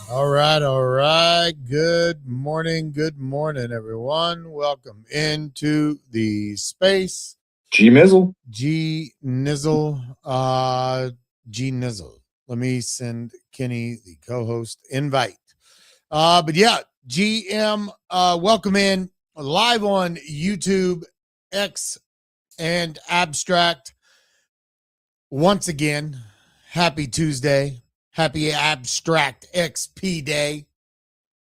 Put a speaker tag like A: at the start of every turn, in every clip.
A: All right, all right. Good morning, everyone. Welcome into the space.
B: G-Mizzle.
A: G-Nizzle. G-Nizzle. Let me send Kenny, the co-host, invite. But yeah, GM, welcome in live on YouTube, X, and Abstract. Once again, happy Tuesday. Happy Abstract XP Day.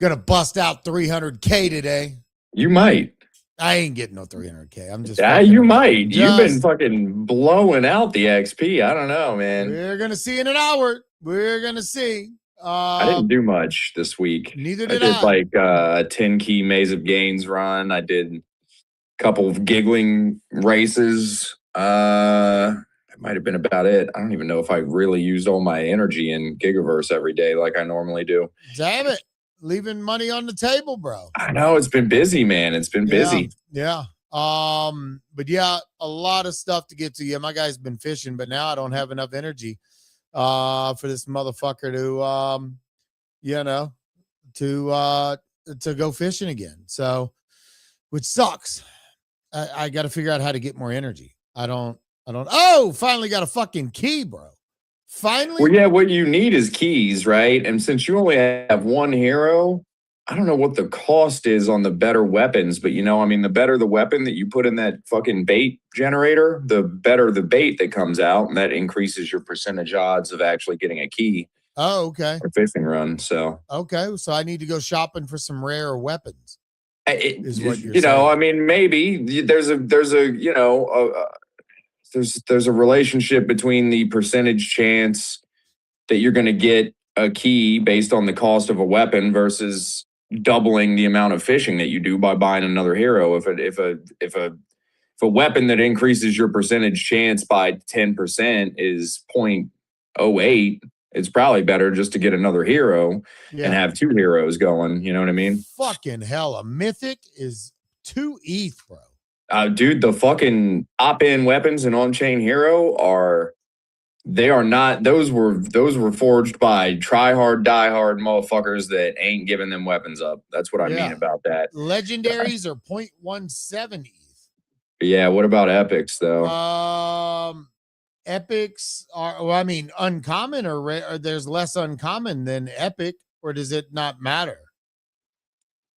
A: Gonna bust out 300K today.
B: You might.
A: I ain't getting no 300K. I'm just
B: Yeah,
A: fucking
B: you
A: around.
B: might. You've been fucking blowing out the XP. I don't know, man.
A: We're gonna see in an hour. We're gonna see.
B: I didn't do much this week.
A: Neither
B: I
A: did
B: did
A: I.
B: like a 10 key Maze of Gains run. I did a couple of giggling races. That might have been about it. I don't even know if I really used all my energy in Gigaverse every day like I normally do.
A: Damn it. Leaving money on the table, bro.
B: I know it's been busy, man. It's been busy.
A: Yeah. But yeah, a lot of stuff to get to. Yeah, my guy's been fishing, but now I don't have enough energy for this motherfucker to you know, to go fishing again. So, which sucks. I got to figure out how to get more energy. I don't. Oh, finally got a fucking key, bro. Finally.
B: Well, yeah, what you need is keys, right? And since you only have one hero, I don't know what the cost is on the better weapons, but I mean, the better the weapon that you put in that fucking bait generator, the better the bait that comes out, and that increases your percentage odds of actually getting a key.
A: Oh, okay.
B: Or fishing run. So
A: okay, so I need to go shopping for some rare weapons.
B: Is what you're saying. I mean, maybe there's a relationship between the percentage chance that you're going to get a key based on the cost of a weapon versus doubling the amount of fishing that you do by buying another hero. If a weapon that increases your percentage chance by 10% is 0.08, it's probably better just to get another hero and have two heroes going. You know what I mean?
A: Fucking hell, a mythic is 2 ETH, bro.
B: Dude, the fucking op-in weapons and on-chain hero they are not, those were forged by try hard, die hard motherfuckers that ain't giving them weapons up. That's what I mean about that.
A: Legendaries are 0.17 ETH.
B: Yeah, what about epics though?
A: Epics are, well, I mean, uncommon or there's less uncommon than epic, or does it not matter?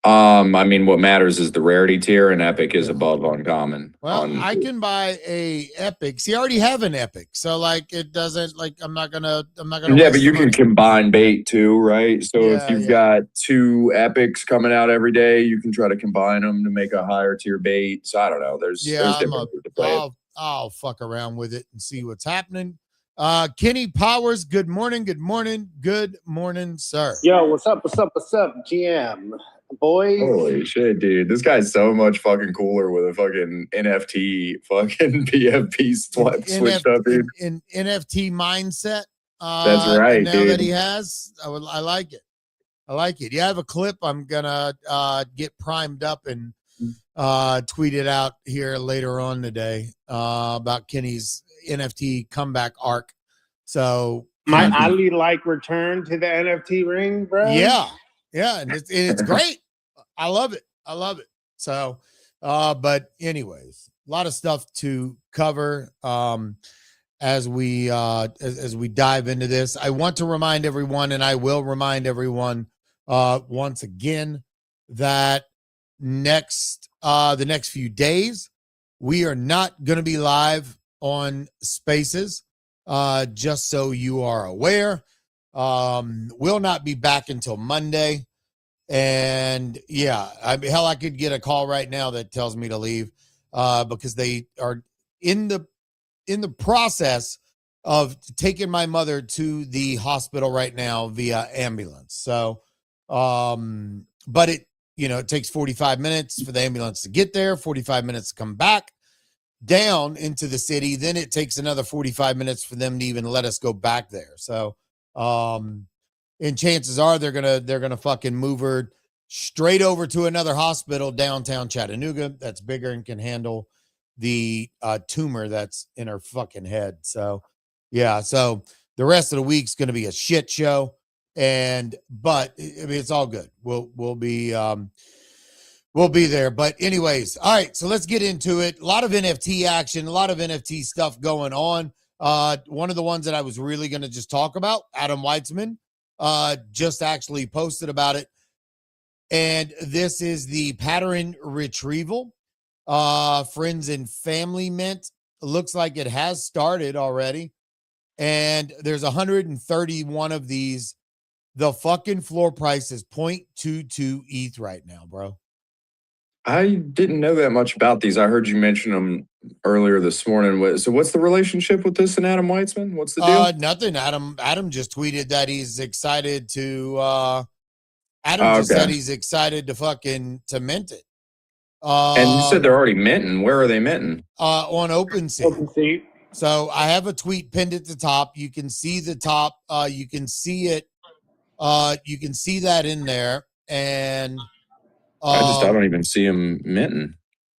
B: I mean, what matters is the rarity tier, and epic is above uncommon.
A: Well, I can buy a epic. See, I already have an epic, so like it doesn't like I'm not gonna.
B: Yeah, but you can combine bait too, right? So if you've got 2 epics coming out every day, you can try to combine them to make a higher tier bait. So I don't know. There's different ways to play it.
A: I'll fuck around with it and see what's happening. Kenny Powers, good morning, sir.
C: Yo, what's up, GM boys?
B: Holy shit, dude. This guy's so much fucking cooler with a fucking NFT fucking PFP switched up, dude.
A: In NFT mindset.
B: That's right,
A: now
B: dude.
A: that he has, I like it. I like it. Yeah, I have a clip I'm gonna get primed up and tweet it out here later on today about Kenny's NFT comeback arc. So
C: my Ali like return to the NFT ring, bro.
A: Yeah, and it's great. I love it. So, but anyways, a lot of stuff to cover as we dive into this. I want to remind everyone, and I will remind everyone once again, that the next few days we are not going to be live on Spaces, just so you are aware. We'll not be back until Monday, and I could get a call right now that tells me to leave because they are in the process of taking my mother to the hospital right now via ambulance. So but it takes 45 minutes for the ambulance to get there, 45 minutes to come back down into the city. Then it takes another 45 minutes for them to even let us go back there. So, and chances are they're going to fucking move her straight over to another hospital downtown Chattanooga that's bigger and can handle the tumor that's in her fucking head. So, so the rest of the week's going to be a shit show. But I mean, it's all good. We'll be there. But anyways, all right, so let's get into it. A lot of NFT action, a lot of NFT stuff going on. One of the ones that I was really going to just talk about, Adam Weitzman, just actually posted about it. And this is the pattern retrieval. Friends and Family Mint. Looks like it has started already. And there's 131 of these. The fucking floor price is 0.22 ETH right now, bro.
B: I didn't know that much about these. I heard you mention them earlier this morning. So what's the relationship with this and Adam Weitzman? What's the deal?
A: Nothing. Adam just tweeted that he's excited to Adam
B: Oh,
A: just said
B: okay.
A: he's excited to fucking to mint it.
B: And you said they're already minting. Where are they minting?
A: On OpenSea.
C: OpenSea.
A: So I have a tweet pinned at the top. You can see the top. You can see it. You can see that in there. And
B: I don't even see them minting.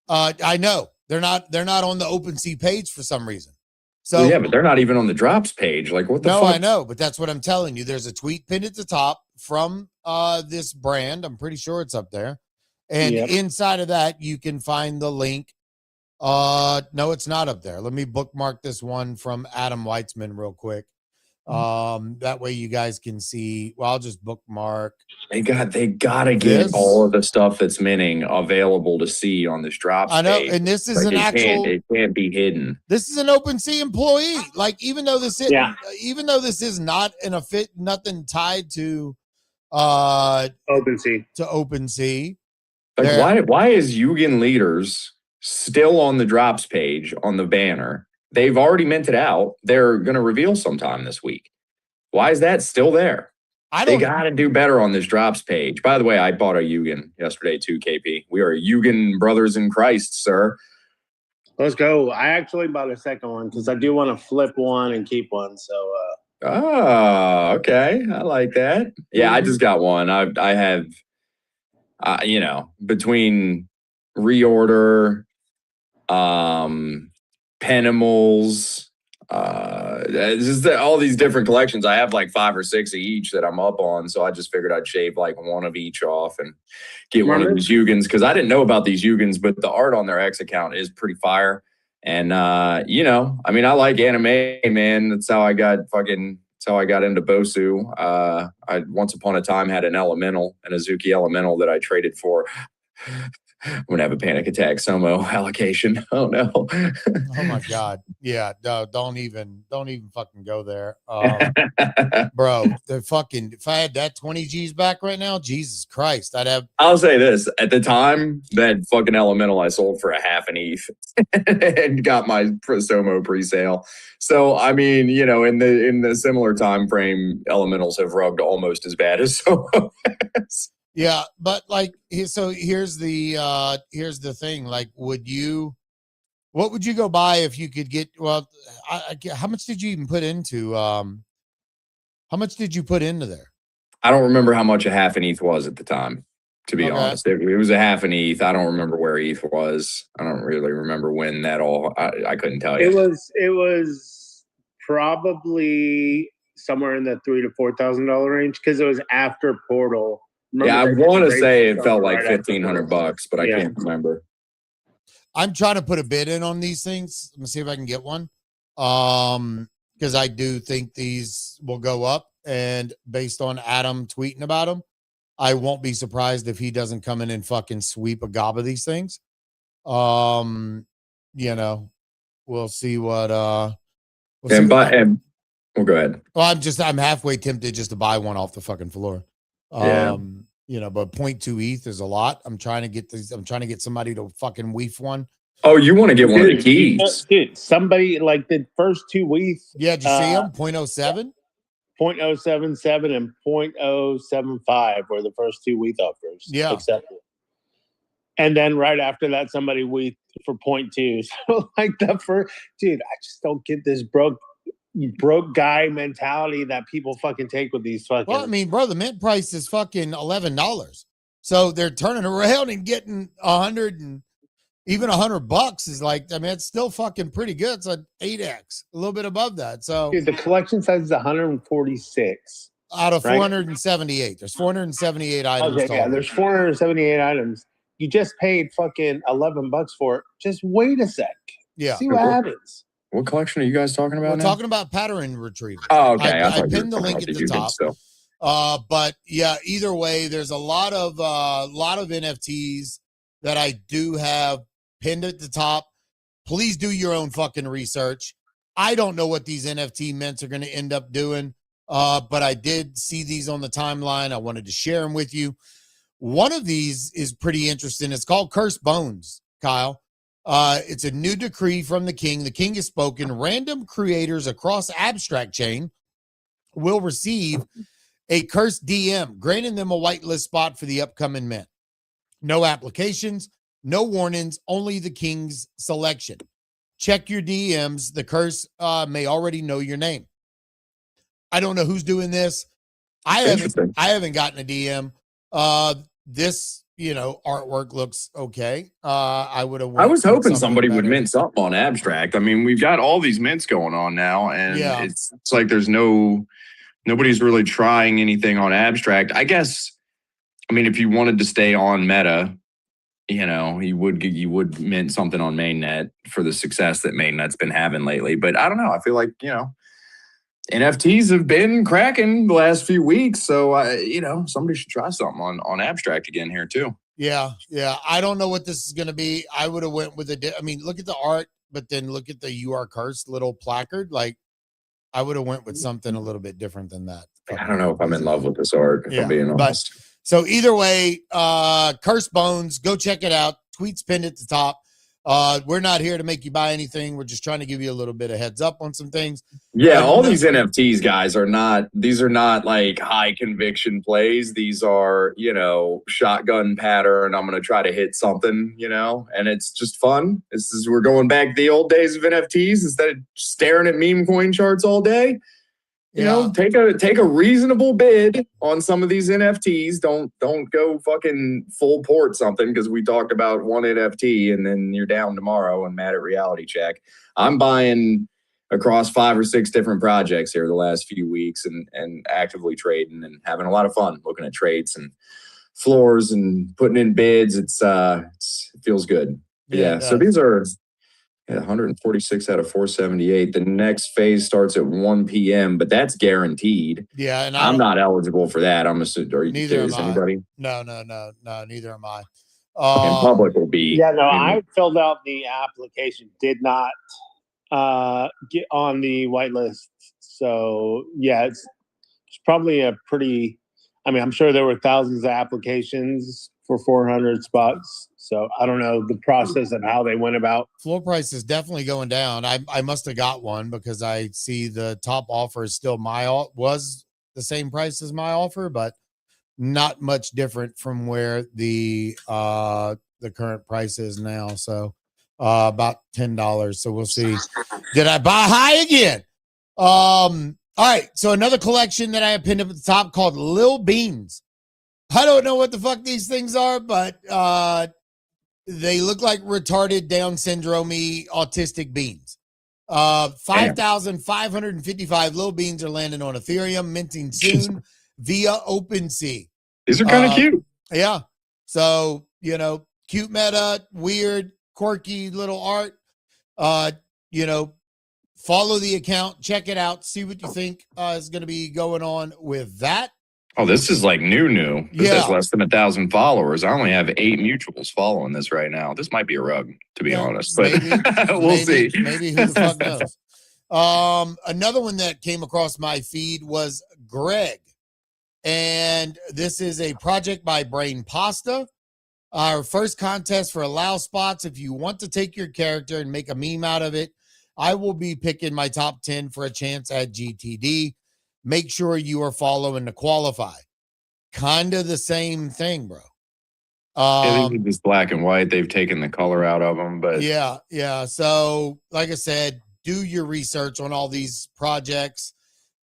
A: I know they're not on the OpenSea page for some reason. So
B: well, yeah, but they're not even on the drops page. Like what the fuck?
A: No, I know, but that's what I'm telling you. There's a tweet pinned at the top from this brand. I'm pretty sure it's up there. And inside of that, you can find the link. No, it's not up there. Let me bookmark this one from Adam Weitzman real quick. That way you guys can see. Well, I'll just bookmark.
B: They gotta get all of the stuff that's minting available to see on this drops
A: I know,
B: page.
A: and this is an actual.
B: It can't be hidden.
A: This is an OpenSea employee. Like even though this is not nothing tied to OpenSea.
B: Like why is Yugen Leaders still on the drops page on the banner? They've already minted out. They're gonna reveal sometime this week. Why is that still there? They got to do better on this drops page. By the way, I bought a Yugen yesterday too, KP. We are Yugen brothers in Christ, sir.
C: Let's go. I actually bought a second one because I do want to flip one and keep one. So.
B: Oh, okay. I like that. Yeah, I just got one. I have, between reorder, Penimals, it's just all these different collections. I have like 5 or 6 of each that I'm up on, so I just figured I'd shave like one of each off and get one of these Yugens because I didn't know about these Yugens, but the art on their X account is pretty fire. And I like anime, man. That's how I got into Bosu. I once upon a time had an elemental, an Azuki elemental that I traded for. I'm gonna have a panic attack. Somo allocation. Oh no.
A: Oh my god. Yeah. No, don't even fucking go there. Bro, if I had that 20 G's back right now, Jesus Christ,
B: I'll say this. At the time, that fucking elemental I sold for a half an ETH and got my Somo pre-sale. So I mean, in the similar time frame, elementals have rubbed almost as bad as Somo.
A: Yeah, but like, so here's the thing. Like, what would you go buy if you could get? Well, how much did you even put into? How much did you put into there?
B: I don't remember how much a half an ETH was at the time. To be honest, it was a half an ETH. I don't remember where ETH was. I don't really remember when that all. I couldn't tell you.
C: It was probably somewhere in the $3,000 to $4,000 range because it was after Portal.
B: I want to say it felt like $1,500, but I can't remember.
A: I'm trying to put a bid in on these things. Let me see if I can get one. Because I do think these will go up, and based on Adam tweeting about them, I won't be surprised if he doesn't come in and fucking sweep a gob of these things. We'll see what. Well, go ahead. Well, I'm halfway tempted just to buy one off the fucking floor. But 0.2 ETH is a lot. I'm trying to get somebody to fucking weave one.
B: Oh, you want to get one of the keys?
C: Dude, somebody like the first 2 ETH.
A: Yeah, did you see them? 0.07?
C: 0.077 and 0.075 were the first 2 ETH offers.
A: Yeah.
C: Accepted. And then right after that, somebody weaved for 0.2. So like dude, I just don't get this broke guy mentality that people fucking take with these fucking.
A: Well, I mean, bro, the mint price is fucking $11, so they're turning around and getting 100 and even $100 is like, I mean, it's still fucking pretty good. It's an 8x, a little bit above that. So
C: dude, the collection size is 146
A: out of 478. There's 478 items.
C: Okay, yeah, there's 478 items. You just paid fucking $11 for it. Just wait a sec.
A: Yeah,
C: see what happens.
B: What collection are you guys talking about?
A: We're talking about pattern retrieval.
B: Oh, okay.
A: I pinned the link at the top. But yeah, either way, there's a lot of NFTs that I do have pinned at the top. Please do your own fucking research. I don't know what these NFT mints are going to end up doing, but I did see these on the timeline. I wanted to share them with you. One of these is pretty interesting. It's called Cursed Bones, Kyle. It's a new decree from the king. The king has spoken. Random creators across Abstract Chain will receive a cursed DM, granting them a whitelist spot for the upcoming mint. No applications, no warnings, only the king's selection. Check your DMs. The curse may already know your name. I don't know who's doing this. I haven't gotten a DM. This, artwork looks okay. I
B: was hoping somebody would mint something on Abstract. I mean, we've got all these mints going on now, and it's like there's nobody's really trying anything on Abstract. I guess, I mean, if you wanted to stay on meta, you would mint something on mainnet for the success that mainnet's been having lately. But I don't know. I feel like, NFTs have been cracking the last few weeks. So, somebody should try something on Abstract again here too.
A: Yeah. I don't know what this is going to be. I would have went with look at the art, but then look at the "You Are Cursed" little placard. Like, I would have went with something a little bit different than that.
B: I don't know if I'm in love with this art, if I'm being honest.
A: So either way, Cursed Bones, go check it out. Tweets pinned at the top. We're not here to make you buy anything. We're just trying to give you a little bit of heads up on some things.
B: Yeah, all these NFTs, guys, are not like high conviction plays. These are, shotgun pattern. I'm going to try to hit something, and it's just fun. We're going back to the old days of NFTs instead of staring at meme coin charts all day. Take a reasonable bid on some of these NFTs. Don't go fucking full port something because we talked about one NFT and then you're down tomorrow and mad at reality check. I'm buying across 5 or 6 different projects here the last few weeks and actively trading and having a lot of fun looking at trades and floors and putting in bids. It feels good. Yeah. So these are 146 out of 478. The next phase starts at 1 p.m., but that's guaranteed.
A: Yeah, and
B: I'm not eligible for that. I'm assuming.
A: Neither am I.
B: Anybody?
A: No. Neither am I.
B: And public will be.
C: Yeah, no. I filled out the application. Did not get on the whitelist. So yeah, it's probably a pretty. I mean, I'm sure there were thousands of applications for 400 spots. So I don't know the process and how they went about.
A: Floor price is definitely going down. I must have got one because I see the top offer is still was the same price as my offer, but not much different from where the current price is now. So about $10. So we'll see. Did I buy high again? All right. So another collection that I have pinned up at the top called Lil Beans. I don't know what the fuck these things are, but they look like retarded Down syndrome-y autistic beans. 5,555 little beans are landing on Ethereum, minting soon via OpenSea.
B: These are kind of cute.
A: Yeah. So, cute meta, weird, quirky little art. Follow the account, check it out, see what you think is going to be going on with that.
B: Oh, this is like new. This has less than 1,000 followers. I only have 8 mutuals following this right now. This might be a rug, to be honest, but we'll see.
A: Maybe who the fuck knows. Another one that came across my feed was Greg. And this is a project by Brain Pasta. Our first contest for allow spots. If you want to take your character and make a meme out of it, I will be picking my top 10 for a chance at GTD. Make sure you are following to qualify. Kind of the same thing, bro.
B: I think it's black and white. They've taken the color out of them, but
A: yeah. So, like I said, do your research on all these projects.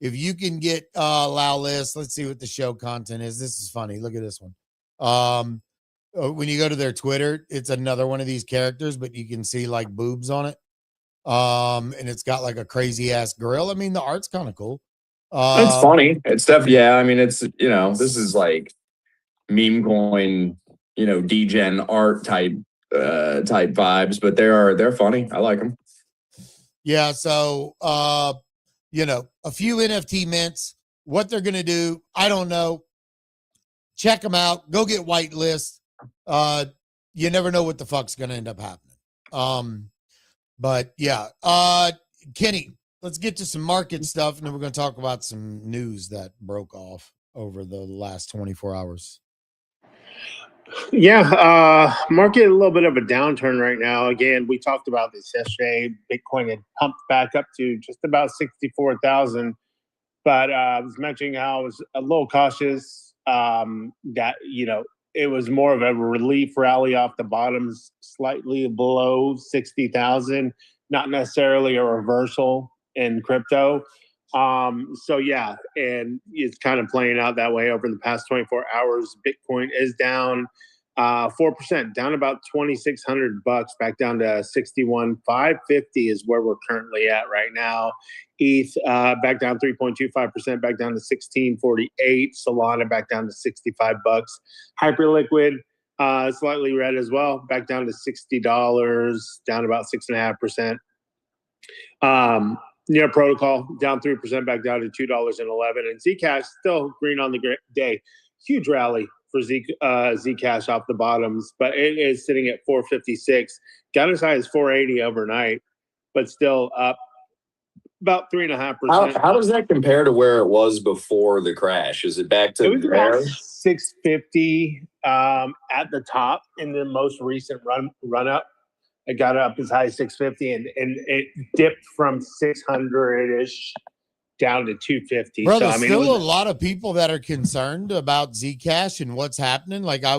A: If you can get allow list, let's see what the show content is. This is funny. Look at this one. When you go to their Twitter, it's another one of these characters, but you can see like boobs on it. And it's got like a crazy ass grill. I mean, the art's kind of cool.
B: It's funny. It's stuff. Yeah. I mean, it's, this is like meme coin, degen art type vibes, but they're funny. I like them.
A: Yeah. So, a few NFT mints, what they're going to do, I don't know. Check them out. Go get whitelist. You never know what the fuck's going to end up happening. But yeah, Kenny, let's get to some market stuff, and then we're going to talk about some news that broke off over the last 24 hours.
C: Yeah, market a little bit of a downturn right now. Again, we talked about this yesterday. Bitcoin had pumped back up to just about 64,000, but I was mentioning how I was a little cautious. That it was more of a relief rally off the bottoms, slightly below 60,000, not necessarily a reversal in crypto. So yeah, and it's kind of playing out that way over the past 24 hours. Bitcoin is down 4%, down about $2,600, back down to 61,550 is where we're currently at right now. ETH back down 3.25%, back down to 1648. Solana back down to $65. Hyperliquid slightly red as well, back down to $60, down about 6.5%. Near Protocol down 3%, back down to $2.11, and Zcash still green on the day. Huge rally for Zcash off the bottoms, but it is sitting at 456. Got as high as 480 overnight, but still up about 3.5%.
B: How does that compare to where it was before the crash? Is it back to
C: It was
B: there?
C: about 650 at the top in the most recent run up. It got up as high as 650, and it dipped from 600-ish down to 250.
A: Bro,
C: So
A: there's
C: I mean,
A: still a lot of people that are concerned about Zcash and what's happening. Like I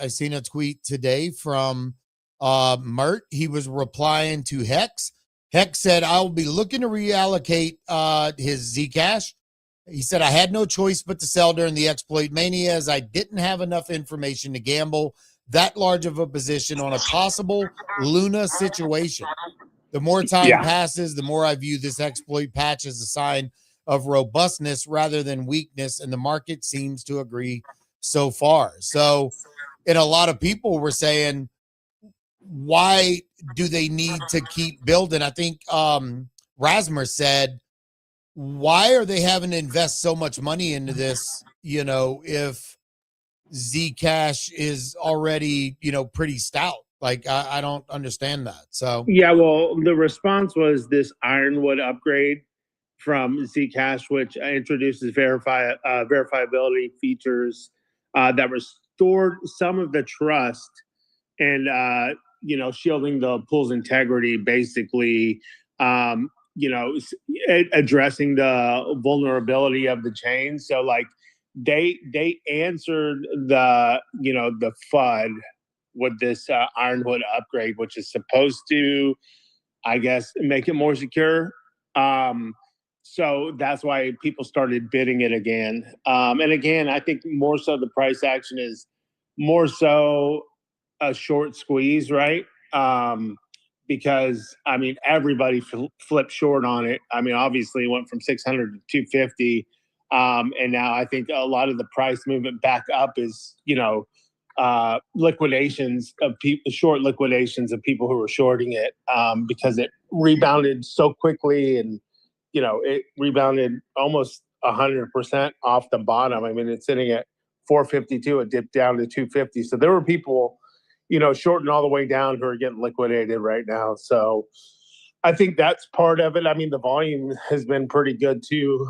A: seen a tweet today from Mert. He was replying to Hex. Hex said, I will be looking to reallocate his Zcash. He said, I had no choice but to sell during the exploit mania as I didn't have enough information to gamble that large of a position on a possible Luna situation. The more time passes, the more I view this exploit patch as a sign of robustness rather than weakness, and the market seems to agree so far. So, and a lot of people were saying, why do they need to keep building? I think Rasmus said, why are they having to invest so much money into this, if Zcash is already, pretty stout? Like, I don't understand that. So
C: yeah, well, the response was this Ironwood upgrade from Zcash, which introduces verifiability features that restored some of the trust and shielding the pool's integrity, basically. Addressing the vulnerability of the chain. So like they answered the FUD with this Ironwood upgrade, which is supposed to, I guess, make it more secure. So that's why people started bidding it again. And again, I think more so the price action is more so a short squeeze, right? Because I mean, everybody flipped short on it. I mean, obviously, it went from 600 to 250, and now I think a lot of the price movement back up is liquidations of people, short liquidations of people who were shorting it, because it rebounded so quickly, and it rebounded almost 100% off the bottom. I mean, it's sitting at 452. It dipped down to 250. So there were people shorting all the way down who are getting liquidated right now. So I think that's part of it. I mean, the volume has been pretty good too,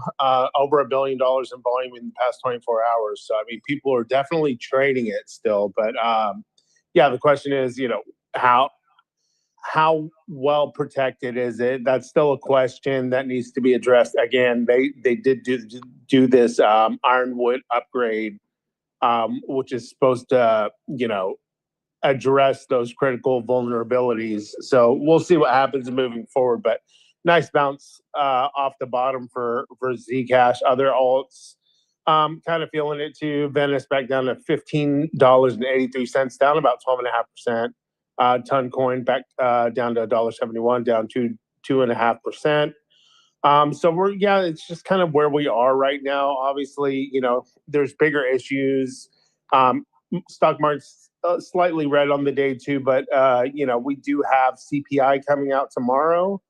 C: over $1 billion in volume in the past 24 hours. So, I mean, people are definitely trading it still. But yeah, the question is, how well protected is it? That's still a question that needs to be addressed. Again, they did do this Ironwood upgrade, which is supposed to, address those critical vulnerabilities. So we'll see what happens moving forward. But nice bounce off the bottom for Zcash. Other alts kind of feeling it too. Venice back down to $15.83, down about 12.5%. Toncoin back down to $1.71, down 2.5%. So it's just kind of where we are right now. Obviously, there's bigger issues. Stock market's slightly red on the day too, but we do have CPI coming out tomorrow.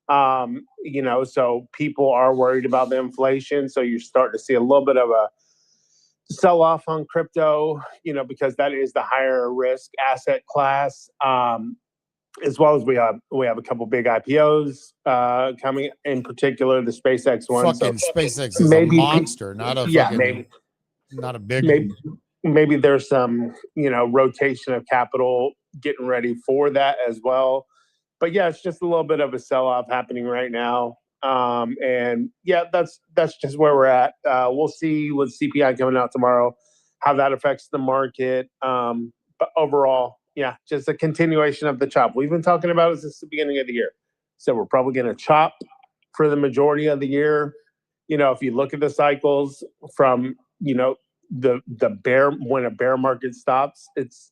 C: So people are worried about the inflation. So you're starting to see a little bit of a sell off on crypto, because that is the higher risk asset class. As well as we have a couple big IPOs coming, in particular the SpaceX one.
A: Fucking SpaceX is a monster, not a fucking, not a big
C: maybe,
A: one.
C: maybe there's some, rotation of capital getting ready for that as well. But yeah, it's just a little bit of a sell-off happening right now. And yeah, that's just where we're at. We'll see with CPI coming out tomorrow, how that affects the market. But overall, yeah, just a continuation of the chop. We've been talking about it since the beginning of the year. So we're probably going to chop for the majority of the year. If you look at the cycles from, the bear, when a bear market starts, it's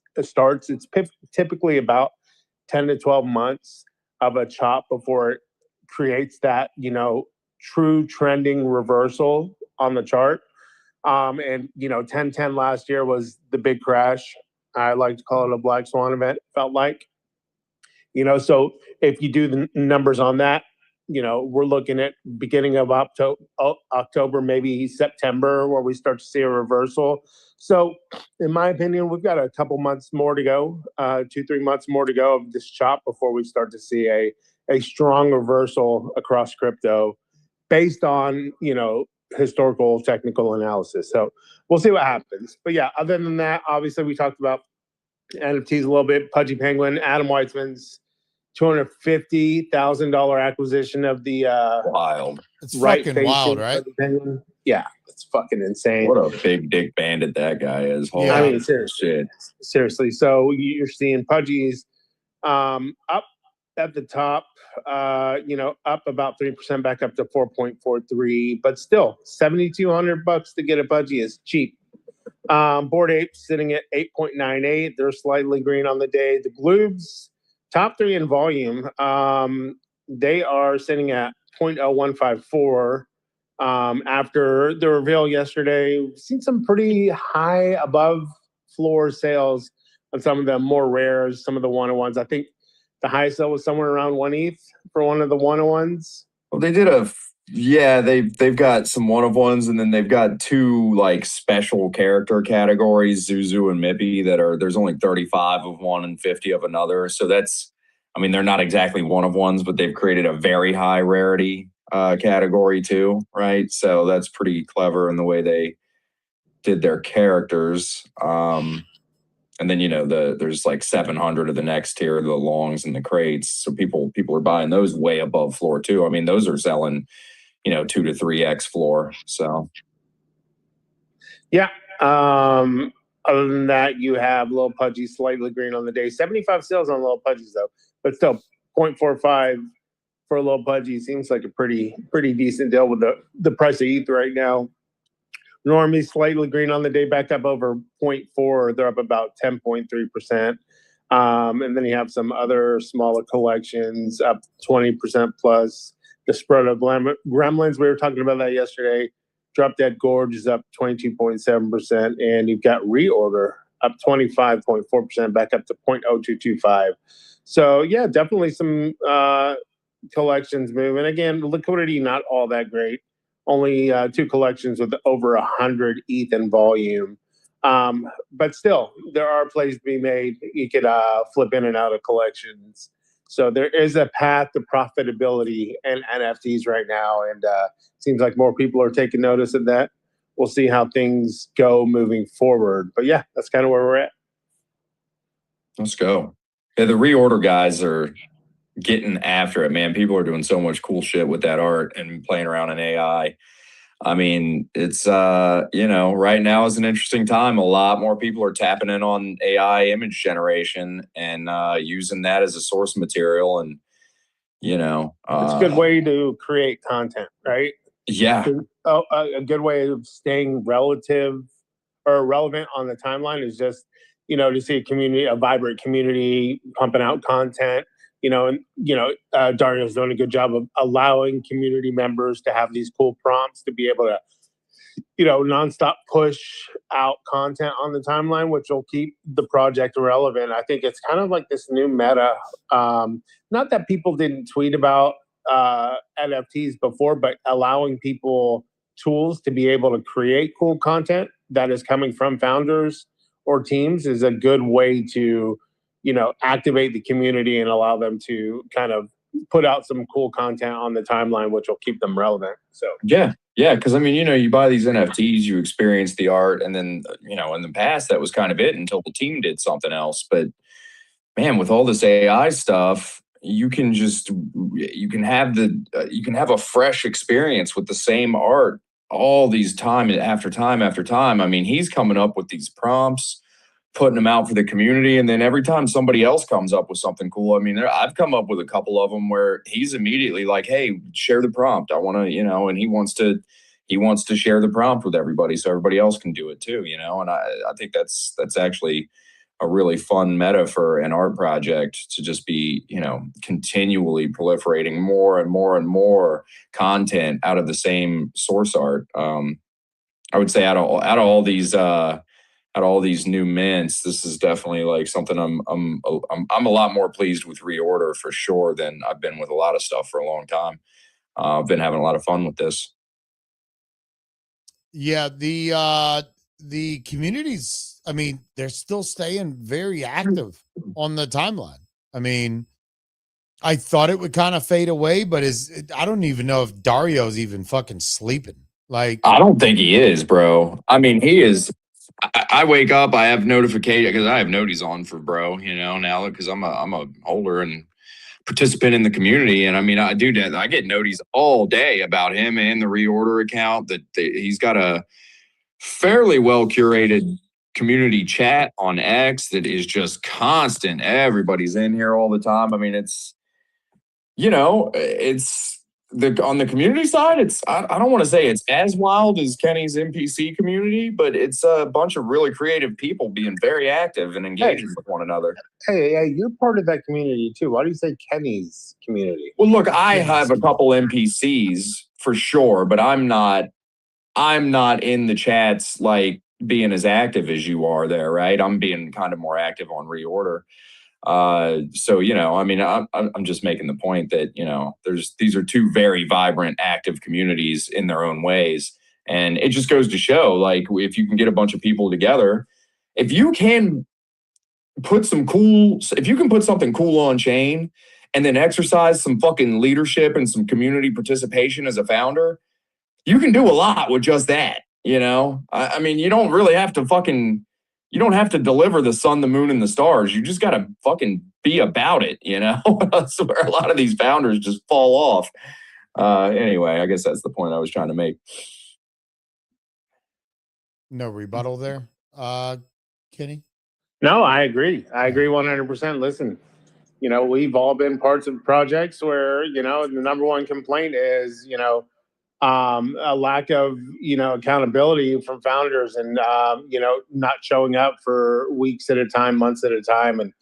C: typically about 10 to 12 months of a chop before it creates that, true trending reversal on the chart. And 10-10 last year was the big crash. I like to call it a black swan event, felt like. So if you do the numbers on that, we're looking at beginning of October, maybe September, where we start to see a reversal. So in my opinion, we've got a couple months more to go, 2-3 months more to go of this chop before we start to see a strong reversal across crypto based on, historical technical analysis. So we'll see what happens. But yeah, other than that, obviously we talked about NFTs a little bit. Pudgy Penguin, Adam Weitzman's $250,000 acquisition of the
B: Wild.
A: It's
C: right
A: fucking wild,
C: facing
A: right?
C: Pudgy Penguin. Yeah, it's fucking insane.
B: What a big dick bandit that guy is. Holy
A: Yeah.
C: I mean, seriously. So you're seeing Pudgy's up at the top, up about 3%, back up to 4.43, but still $7,200 to get a Pudgy is cheap. Bored Ape sitting at 8.98. They're slightly green on the day. The Gloobs, top 3 in volume, they are sitting at 0.0154. After the reveal yesterday, we've seen some pretty high above floor sales on some of the more rares, some of the one-on-ones. I think the highest sale was somewhere around 1 ETH for one of the one-on-ones.
B: Well, they did they've got some one of ones, and then they've got 2 like special character categories, Zuzu and Mippy, there's only 35 of one and 50 of another. So they're not exactly one of ones, but they've created a very high rarity category too, right? So that's pretty clever in the way they did their characters. And then there's like 700 of the next tier, the longs and the crates. So people are buying those way above floor too. I mean, those are selling 2 to 3x floor. So
C: yeah. Other than that, you have Lil Pudgy slightly green on the day. 75 sales on Lil Pudgy's though, but still 0.45 for Lil Pudgy seems like a pretty decent deal with the price of ETH right now. Normally slightly green on the day, back up over 0.4. They're up about 10.3%. And then you have some other smaller collections up 20% plus. The spread of Gremlins, we were talking about that yesterday. Drop Dead Gorge is up 22.7%. And you've got Reorder up 25.4%, back up to 0.0225. So yeah, definitely some collections moving. Again, liquidity not all that great. Only 2 collections with over 100 ETH in volume. But still, there are plays to be made. You could flip in and out of collections. So there is a path to profitability in NFTs right now. And seems like more people are taking notice of that. We'll see how things go moving forward. But yeah, that's kind of where we're at.
B: Let's go. Yeah, the Reorder guys are getting after it, man. People are doing so much cool shit with that art and playing around in AI. I mean, it's right now is an interesting time. A lot more people are tapping in on AI image generation and using that as a source material. And
C: it's a good way to create content, right?
B: Yeah.
C: A good way of staying relevant on the timeline is just to see a vibrant community pumping out content. Dario's doing a good job of allowing community members to have these cool prompts to be able to, nonstop push out content on the timeline, which will keep the project relevant. I think it's kind of like this new meta. Not that people didn't tweet about NFTs before, but allowing people tools to be able to create cool content that is coming from founders or teams is a good way to activate the community and allow them to kind of put out some cool content on the timeline, which will keep them relevant. So
B: yeah, Yeah, because I mean, you buy these NFTs, you experience the art, and then in the past that was kind of it until the team did something else. But man, with all this AI stuff, you can have a fresh experience with the same art all these time after time after time. I mean, he's coming up with these prompts, putting them out for the community, and then every time somebody else comes up with something cool, I mean, I've come up with a couple of them where he's immediately like, "Hey, share the prompt. I want to," and he wants to share the prompt with everybody so everybody else can do it too, and I think that's actually a really fun meta for an art project to just be, continually proliferating more and more and more content out of the same source art. I would say out of all these new mints, this is definitely like something I'm a lot more pleased with Reorder for sure than I've been with a lot of stuff for a long time. I've been having a lot of fun with this.
A: Yeah, the communities, I mean, they're still staying very active on the timeline. I mean, I thought it would kind of fade away, but I don't even know if Dario's even fucking sleeping. Like,
B: I don't think he is, bro. I mean, he is. I wake up, I have notification because I have noties on for bro, now because I'm a holder and participant in the community, and I mean, I do that. I get noties all day about him and the Reorder account. He's got a fairly well curated community chat on X that is just constant. Everybody's in here all the time. I mean, it's on the community side, I don't want to say it's as wild as Kenny's NPC community, but it's a bunch of really creative people being very active and engaging with one another.
C: Hey, you're part of that community too. Why do you say Kenny's community?
B: Well, look, I have a couple NPCs for sure, but I'm not in the chats like being as active as you are there, right? I'm being kind of more active on Reorder. So I mean, I'm just making the point that these are two very vibrant, active communities in their own ways, and it just goes to show, like, if you can get a bunch of people together, if you can if you can put something cool on chain, and then exercise some fucking leadership and some community participation as a founder, you can do a lot with just that. I mean, you don't really have to you don't have to deliver the sun, the moon, and the stars. You just got to fucking be about it. That's where a lot of these founders just fall off. Anyway, I guess that's the point I was trying to make.
A: no rebuttal there, Kenny.
C: No, I agree. I agree 100%. Listen, we've all been parts of projects where, the number one complaint is, a lack of, accountability from founders and, not showing up for weeks at a time, months at a time, and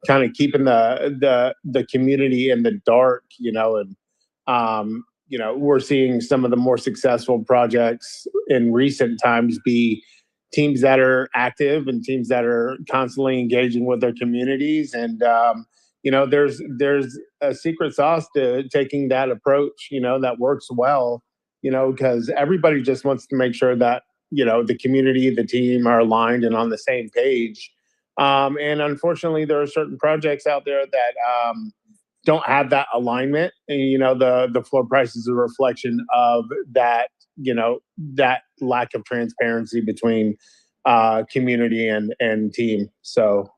C: kind of keeping the community in the dark, and, we're seeing some of the more successful projects in recent times be teams that are active and teams that are constantly engaging with their communities. And, there's a secret sauce to taking that approach, that works well, because everybody just wants to make sure that, the community, the team are aligned and on the same page. And unfortunately, there are certain projects out there that don't have that alignment. And, the floor price is a reflection of that, that lack of transparency between community and team. So,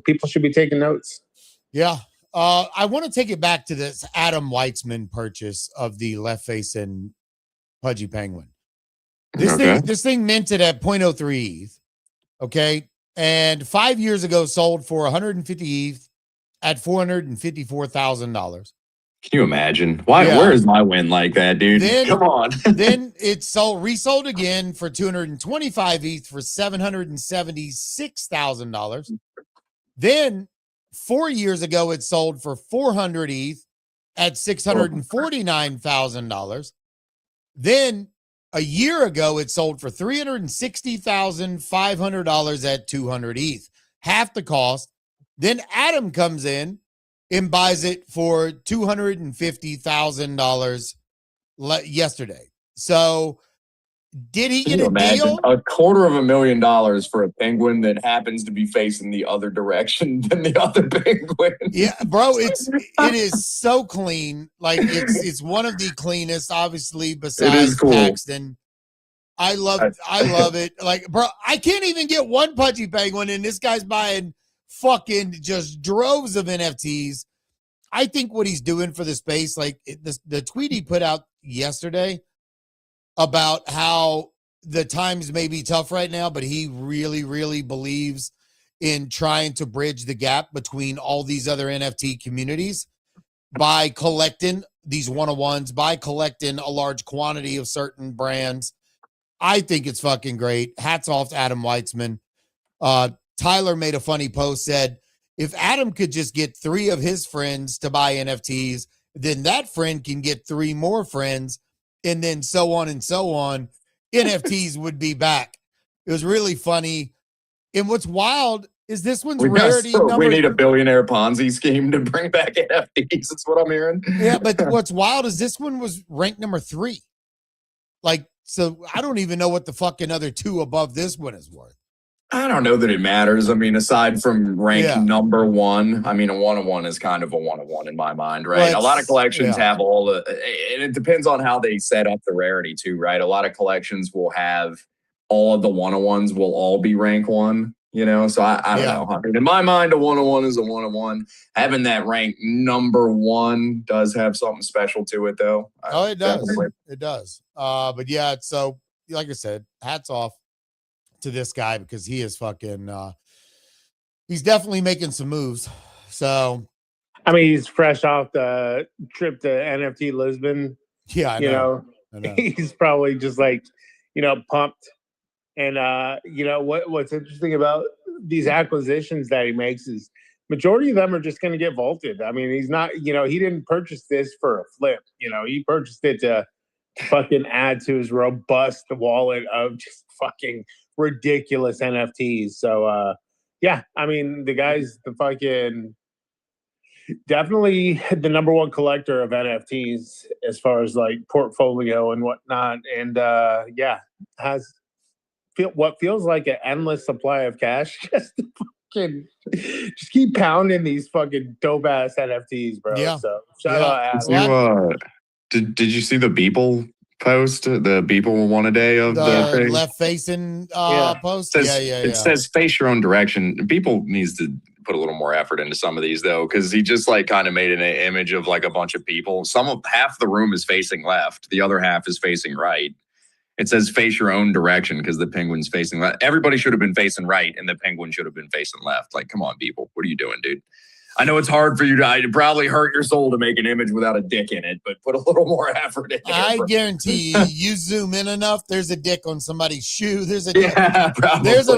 C: people should be taking notes.
A: Yeah. I want to take it back to this Adam Weitzman purchase of the left face and Pudgy Penguin. This thing minted at 0.03 ETH. Okay. And 5 years ago sold for 150 ETH at $454,000.
B: Can you imagine? Why? Yeah. Where is my win like that, dude? Come on.
A: Then it resold again for 225 ETH for $776,000. Then 4 years ago, it sold for 400 ETH at $649,000. Then a year ago, it sold for $360,500 at 200 ETH, half the cost. Then Adam comes in and buys it for $250,000 yesterday. So Did he
B: Can
A: get
B: you
A: a
B: imagine
A: deal?
B: $250,000 for a penguin that happens to be facing the other direction than the other penguin?
A: Yeah, bro, it is so clean. Like it's one of the cleanest, obviously,
B: It is
A: besides
B: cool.
A: Paxton. I love it. Like, bro, I can't even get one pudgy penguin, and this guy's buying fucking just droves of NFTs. I think what he's doing for the space, like the tweet he put out yesterday about how the times may be tough right now, but he really, really believes in trying to bridge the gap between all these other NFT communities by collecting these one-on-ones, by collecting a large quantity of certain brands. I think it's fucking great. Hats off to Adam Weitzman. Tyler made a funny post, said, if Adam could just get 3 of his friends to buy NFTs, then that friend can get 3 more friends, and then so on and so on. NFTs would be back. It was really funny. And what's wild is this one's rarity number.
B: We need a billionaire Ponzi scheme to bring back NFTs. That's what I'm hearing.
A: Yeah, but what's wild is this one was ranked number 3. Like, so I don't even know what the fucking other 2 above this one is worth.
B: I don't know that it matters. I mean, aside from rank number 1, I mean, a one-on-one is kind of a one-on-one in my mind, right?
A: Well,
B: a lot of collections have all the, and it depends on how they set up the rarity too, right? A lot of collections will have all of the one-on-ones will all be rank 1, you know? So I don't know. I mean, in my mind, a one-on-one is a one-on-one. Having that rank number 1 does have something special to it, though.
A: Oh, it does. Definitely. It does. But yeah, so like I said, hats off to this guy because he is fucking he's definitely making some moves. So
C: I mean, he's fresh off the trip to NFT Lisbon.
A: Yeah, I know.
C: He's probably just like, pumped. And what's interesting about these acquisitions that he makes is majority of them are just going to get vaulted. I mean, he's not, he didn't purchase this for a flip. He purchased it to fucking add to his robust wallet of just fucking ridiculous NFTs. So I mean, the guy's the fucking definitely the number 1 collector of NFTs as far as like portfolio and whatnot. And has what feels like an endless supply of cash just to fucking just keep pounding these fucking dope ass NFTs, bro.
A: Yeah.
C: So shout out Adam.
D: Did you see the Beeple post? The Beeple one a day of the thing?
A: Left facing post.
D: It says face your own direction. Beeple needs to put a little more effort into some of these though, because he just like kind of made an image of like a bunch of people. Half the room is facing left, the other half is facing right. It says face your own direction because the penguin's facing left. Everybody should have been facing right, and the penguin should have been facing left. Like, come on, people, what are you doing, dude? I know it's hard for you to, it'd probably hurt your soul to make an image without a dick in it, but put a little more effort in it.
A: I guarantee you zoom in enough, there's a dick on somebody's shoe. There's a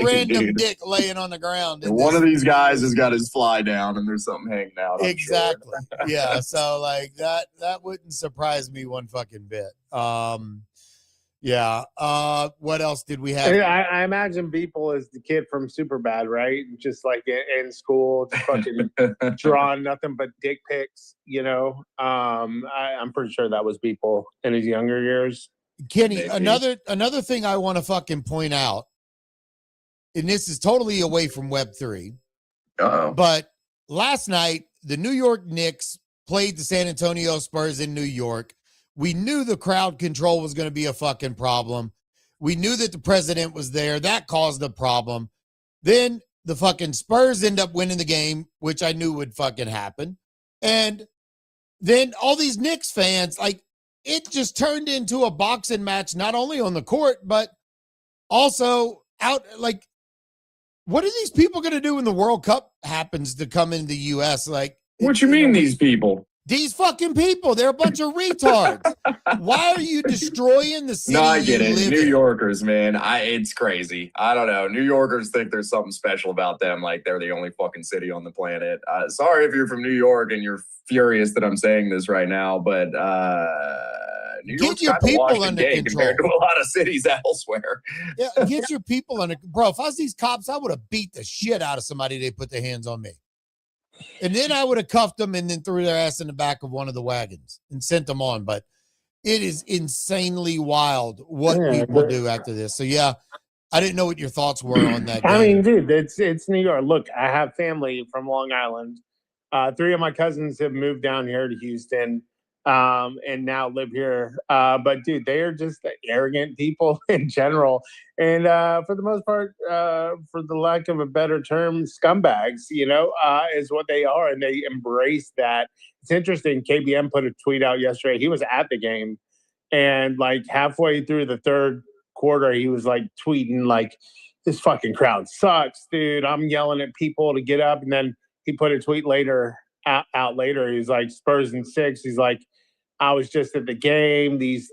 A: random dick laying on the ground.
B: One of these guys has got his fly down and there's something hanging out.
A: Exactly. Sure. Yeah. So like that wouldn't surprise me one fucking bit. Yeah. What else did we have?
C: I imagine Beeple is the kid from Superbad, right? Just like in school, just fucking drawing nothing but dick pics, I'm pretty sure that was Beeple in his younger years.
A: Kenny, another thing I want to fucking point out, and this is totally away from Web3, but last night, the New York Knicks played the San Antonio Spurs in New York. We knew the crowd control was going to be a fucking problem. We knew that the president was there. That caused a problem. Then the fucking Spurs end up winning the game, which I knew would fucking happen. And then all these Knicks fans, like, it just turned into a boxing match, not only on the court, but also out. Like, what are these people going to do when the World Cup happens to come in the U.S.? Like,
B: what you mean these people?
A: These fucking people, they're a bunch of retards. Why are you destroying the city?
B: No, I get it. New Yorkers, man. It's crazy. I don't know. New Yorkers think there's something special about them, like they're the only fucking city on the planet. Sorry if you're from New York and you're furious that I'm saying this right now, but New York's
A: get your people under control
B: compared to a lot of cities elsewhere.
A: Yeah, get your people under. Bro, if I was these cops, I would have beat the shit out of somebody. They put their hands on me. And then I would have cuffed them and then threw their ass in the back of one of the wagons and sent them on. But it is insanely wild what
C: Yeah,
A: people
C: but-
A: do after this. So yeah, I didn't know what your thoughts were on that.
C: I mean,
A: game.
C: dude, it's New York. Look, I have family from Long Island. 3 of my cousins have moved down here to Houston, and now live here. But dude, they are just arrogant people in general, and for the most part, for the lack of a better term, scumbags. Is what they are, and they embrace that. It's interesting. KBM put a tweet out yesterday. He was at the game, and like halfway through the third quarter, he was like tweeting like, "This fucking crowd sucks, dude. I'm yelling at people to get up." And then he put a tweet out later. He's like, "Spurs in 6." He's like, "I was just at the game. These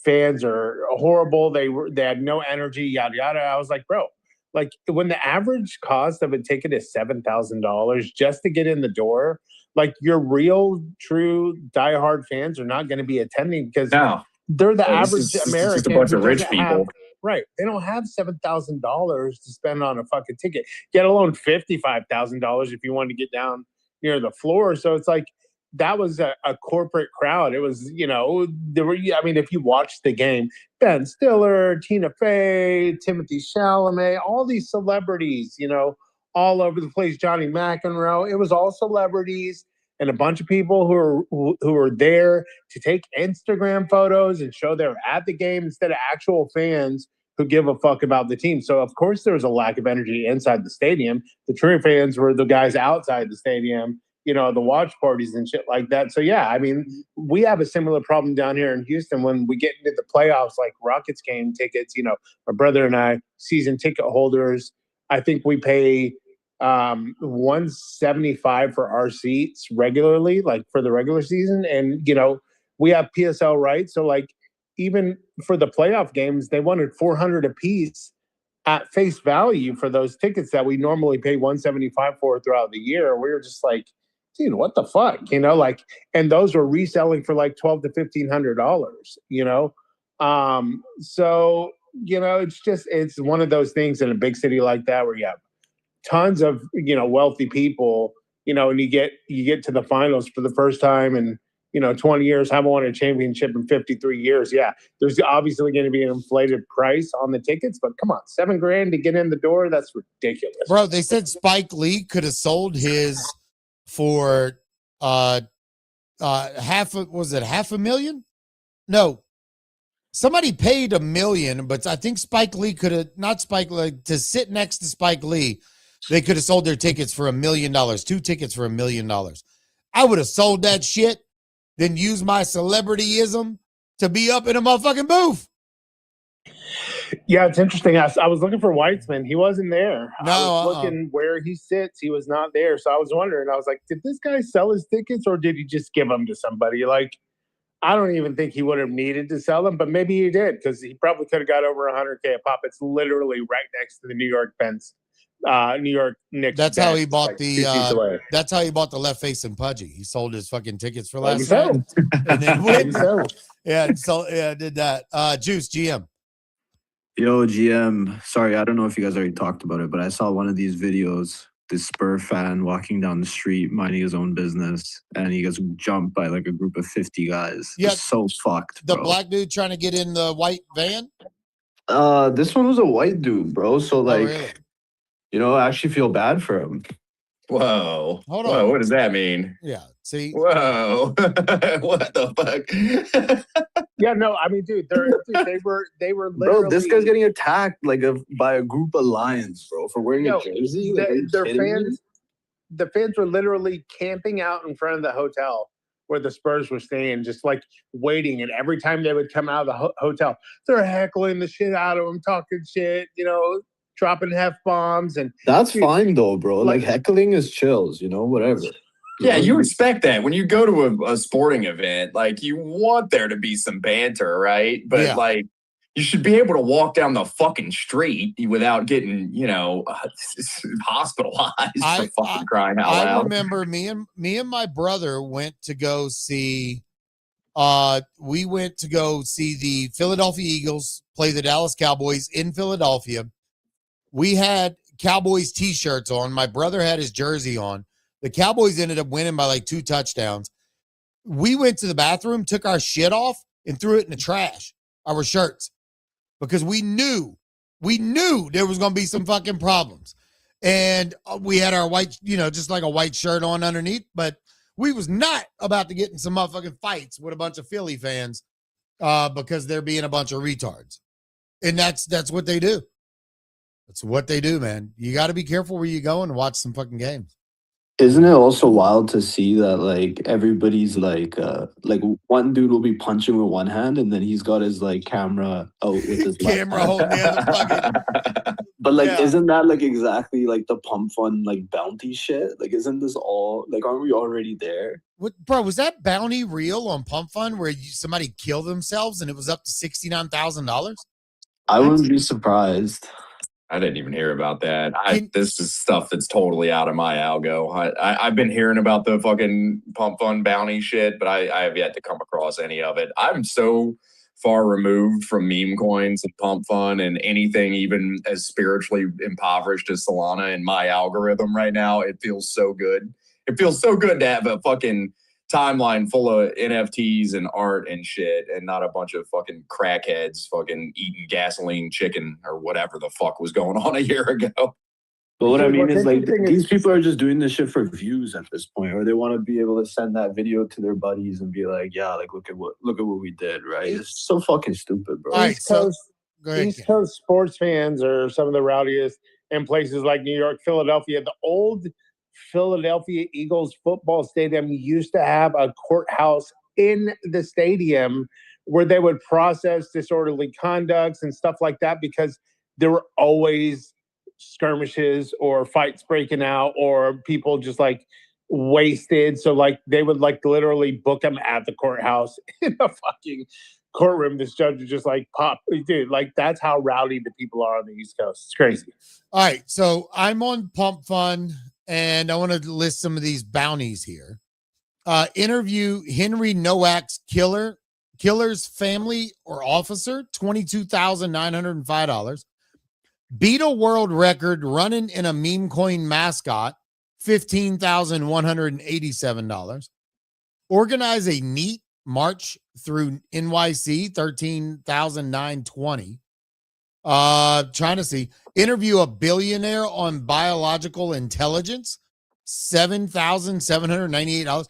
C: fans are horrible. They had no energy, yada yada." I was like, bro, like when the average cost of a ticket is $7,000 just to get in the door, like your real, true, diehard fans are not going to be attending because
B: No.
C: they're the
B: This
C: average
B: is
C: American.
B: just a bunch
C: who
B: of rich
C: doesn't
B: people.
C: have- right. They don't have $7,000 to spend on a fucking ticket, get alone $55,000 if you wanted to get down near the floor. So it's like that was a corporate crowd. It was, there were. I mean, if you watched the game, Ben Stiller, Tina Fey, Timothy Chalamet, all these celebrities, all over the place. Johnny McEnroe. It was all celebrities and a bunch of people who were there to take Instagram photos and show they're at the game instead of actual fans who give a fuck about the team. So of course there was a lack of energy inside the stadium. The true fans were the guys outside the stadium, the watch parties and shit like that. So yeah, I mean, we have a similar problem down here in Houston when we get into the playoffs, like Rockets game tickets. My brother and I, season ticket holders, I think we pay $175 for our seats regularly, like for the regular season. And, we have PSL rights. So like even for the playoff games, they wanted $400 a piece at face value for those tickets that we normally pay $175 for throughout the year. We were just like, dude, what the fuck? And those were reselling for like $1,200 to $1,500, so, it's one of those things in a big city like that where you have tons of wealthy people, and you get to the finals for the first time in 20 years, haven't won a championship in 53 years. Yeah, there's obviously going to be an inflated price on the tickets, but come on, $7,000 to get in the door, that's ridiculous.
A: Bro, they said Spike Lee could have sold his for $500,000? No. Somebody paid $1 million, but I think Spike Lee could have, not Spike Lee, to sit next to Spike Lee, they could have sold their tickets for $1 million, 2 tickets for $1 million. I would have sold that shit, then use my celebrityism to be up in a motherfucking booth.
C: Yeah, it's interesting. I was looking for Weitzman. He wasn't there.
A: No,
C: I was looking where he sits. He was not there. So I was wondering, I was like, did this guy sell his tickets or did he just give them to somebody? Like, I don't even think he would have needed to sell them, but maybe he did because he probably could have got over $100K a pop. It's literally right next to the New York Knicks.
A: That's how he bought
C: like 2 feet away.
A: that's how he bought the left face and Pudgy. He sold his fucking tickets for last
C: Maybe
A: night.
C: so.
A: And then
C: Maybe so.
A: did that. Juice GM.
E: Yo, GM. Sorry, I don't know if you guys already talked about it, but I saw one of these videos. This Spur fan walking down the street, minding his own business, and he gets jumped by like a group of 50 guys.
A: Yeah,
E: It's so fucked,
A: The
E: bro.
A: black dude trying to get in the white van.
E: This one was a white dude, bro. So like,
A: Really?
E: I actually feel bad for him.
B: Whoa.
A: Hold
B: Whoa,
A: on.
B: what does that mean?
A: Yeah. See.
B: Whoa. What the fuck?
C: Yeah, no, I mean, dude, they were literally.
E: Bro, this guy's getting attacked by a group of lions, bro, for wearing a jersey. Like, are you
C: Their
E: kidding me?
C: fans. The fans were literally camping out in front of the hotel where the Spurs were staying, just like waiting. And every time they would come out of the hotel, they're heckling the shit out of them, talking shit, dropping F-bombs. And
E: That's
C: dude,
E: fine though, bro. Like heckling is chills, whatever.
B: Yeah, you expect that when you go to a sporting event, like you want there to be some banter, right? But
A: Yeah.
B: like you should be able to walk down the fucking street without getting, hospitalized for fucking crying out
A: I
B: loud.
A: remember me and my brother went to go see the Philadelphia Eagles play the Dallas Cowboys in Philadelphia. We had Cowboys t-shirts on. My brother had his jersey on. The Cowboys ended up winning by like 2 touchdowns. We went to the bathroom, took our shit off, and threw it in the trash, our shirts, because we knew there was going to be some fucking problems. And we had our white, just like a white shirt on underneath, but we was not about to get in some motherfucking fights with a bunch of Philly fans because they're being a bunch of retards. And that's what they do. That's what they do, man. You got to be careful where you go and watch some fucking games.
E: Isn't it also wild to see that like everybody's like one dude will be punching with one hand and then he's got his like camera out with his
A: camera
E: left
A: holding the other fucking.
E: But like,
A: Yeah.
E: isn't that like exactly like the pump fund like bounty shit? Like, isn't this all like, aren't we already there?
A: What, bro? Was that bounty real on Pump Fund where somebody killed themselves and it was up to $69,000?
E: I wouldn't be surprised.
B: I didn't even hear about that. This is stuff that's totally out of my algo. I've been hearing about the fucking Pump Fund bounty shit, but I have yet to come across any of it. I'm so far removed from meme coins and Pump Fund and anything even as spiritually impoverished as Solana in my algorithm right now. It feels so good. It feels so good to have a fucking timeline full of NFTs and art and shit and not a bunch of fucking crackheads fucking eating gasoline chicken or whatever the fuck was going on a year ago.
E: But what I mean
C: What's
E: is like
C: interesting
E: these
C: is-
E: people are just doing this shit for views at this point, or they want to be able to send that video to their buddies and be like, yeah, like look at what we did, right? It's so fucking stupid, bro.
A: All right,
C: East Coast,
A: Go ahead.
C: East Coast sports fans are some of the rowdiest in places like New York, Philadelphia. The old Philadelphia Eagles football stadium used to have a courthouse in the stadium where they would process disorderly conducts and stuff like that because there were always skirmishes or fights breaking out or people just like wasted. So like they would like literally book them at the courthouse in a fucking courtroom. This judge would just like pop. Dude, like that's how rowdy the people are on the East Coast. It's crazy.
A: All right, so I'm on Pump Fund, and I want to list some of these bounties here. Interview Henry Nowak's killer's family or officer, $22,905. Beat a world record running in a meme coin mascot, $15,187. Organize a neat march through NYC, $13,920. Trying to see. Interview a billionaire on biological intelligence, $7,798.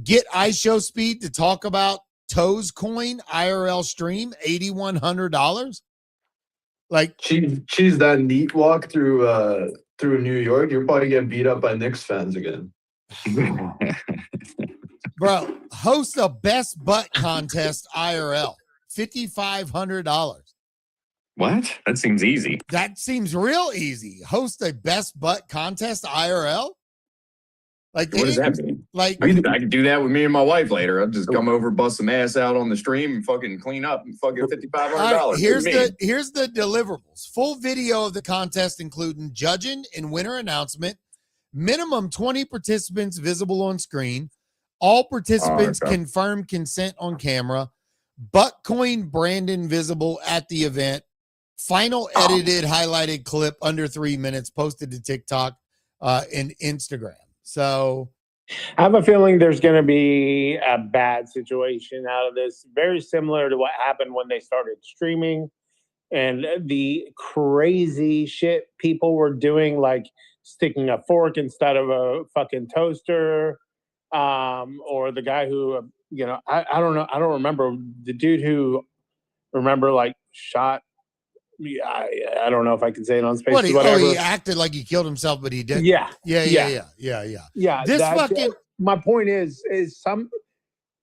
A: Get iShow Speed to talk about Toes Coin IRL stream, $8,100. Like,
E: She's that neat walk through New York. You're probably getting beat up by Knicks fans again.
A: bro, host a best butt contest IRL, $5,500.
D: What? That seems easy.
A: That seems real easy. Host a best butt contest IRL. Like,
B: What does that mean?
A: Like,
B: I could do that with me and my wife later. I'll just come over, bust some ass out on the stream, and fucking clean up and fucking $5,500.
A: all right, here's the deliverables. Full video of the contest, including judging and winner announcement. Minimum 20 participants visible on screen. All participants confirm consent on camera. Buttcoin Brandon visible at the event. Final edited highlighted clip under 3 minutes posted to TikTok and Instagram. So
C: I have a feeling there's going to be a bad situation out of this, very similar to what happened when they started streaming and the crazy shit people were doing, like sticking a fork instead of a fucking toaster, or the guy who, I don't know. I don't remember the dude who like shot. Yeah, I don't know if I can say it on space.
A: what?
C: Whatever.
A: He acted like he killed himself, but he didn't.
C: Yeah.
A: Yeah. This fucking.
C: My point is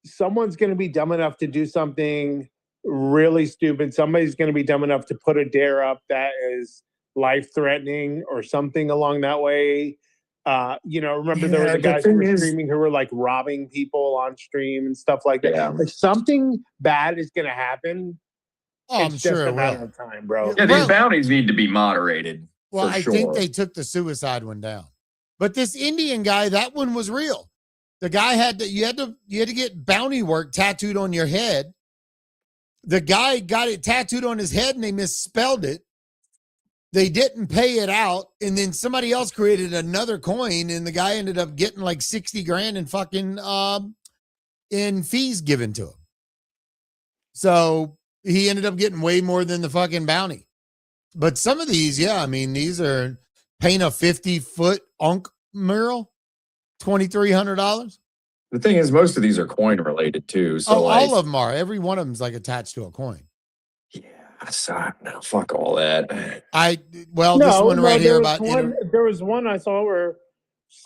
C: someone's going to be dumb enough to do something really stupid. Somebody's going to be dumb enough to put a dare up that is life-threatening or something along that way. Remember there were the guys who were streaming who were like robbing people on stream and stuff like that.
B: Yeah.
C: Like something bad is going to happen.
A: Oh, I'm
C: It's
A: sure
C: just
A: it
C: a matter
A: will.
C: of time, bro.
B: Yeah, these bounties need to be moderated.
A: Well,
B: for
A: I
B: sure.
A: think they took the suicide one down, but this Indian guy, that one was real. The guy you had to get bounty work tattooed on your head. The guy got it tattooed on his head and they misspelled it. They didn't pay it out, and then somebody else created another coin, and the guy ended up getting like 60 grand in fucking in fees given to him. So he ended up getting way more than the fucking bounty. But some of these, yeah, I mean, these are paint a 50-foot Unk mural, $2,300.
B: The thing is, most of these are coin related too. So
A: all of them are. Every one of them is like attached to a coin.
B: yeah, no, fuck all that.
A: This one right here about
C: there was one I saw where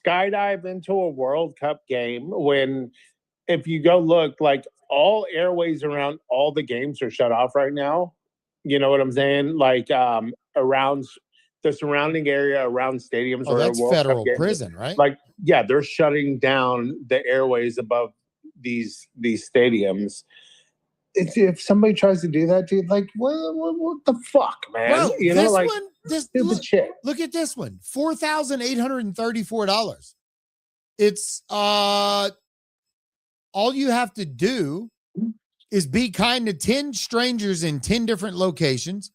C: skydive into a World Cup game when, if you go look, like all airways around all the games are shut off right now. You know what I'm saying? Like around the surrounding area around stadiums.
A: Oh, that's federal prison, right?
C: Like, yeah, they're shutting down the airways above these stadiums. If somebody tries to do that, dude, like, what the fuck, man?
A: Bro,
C: you know,
A: this
C: like,
A: one,
C: stupid shit.
A: Look at this one, $4,834. It's all you have to do is be kind to 10 strangers in 10 different locations,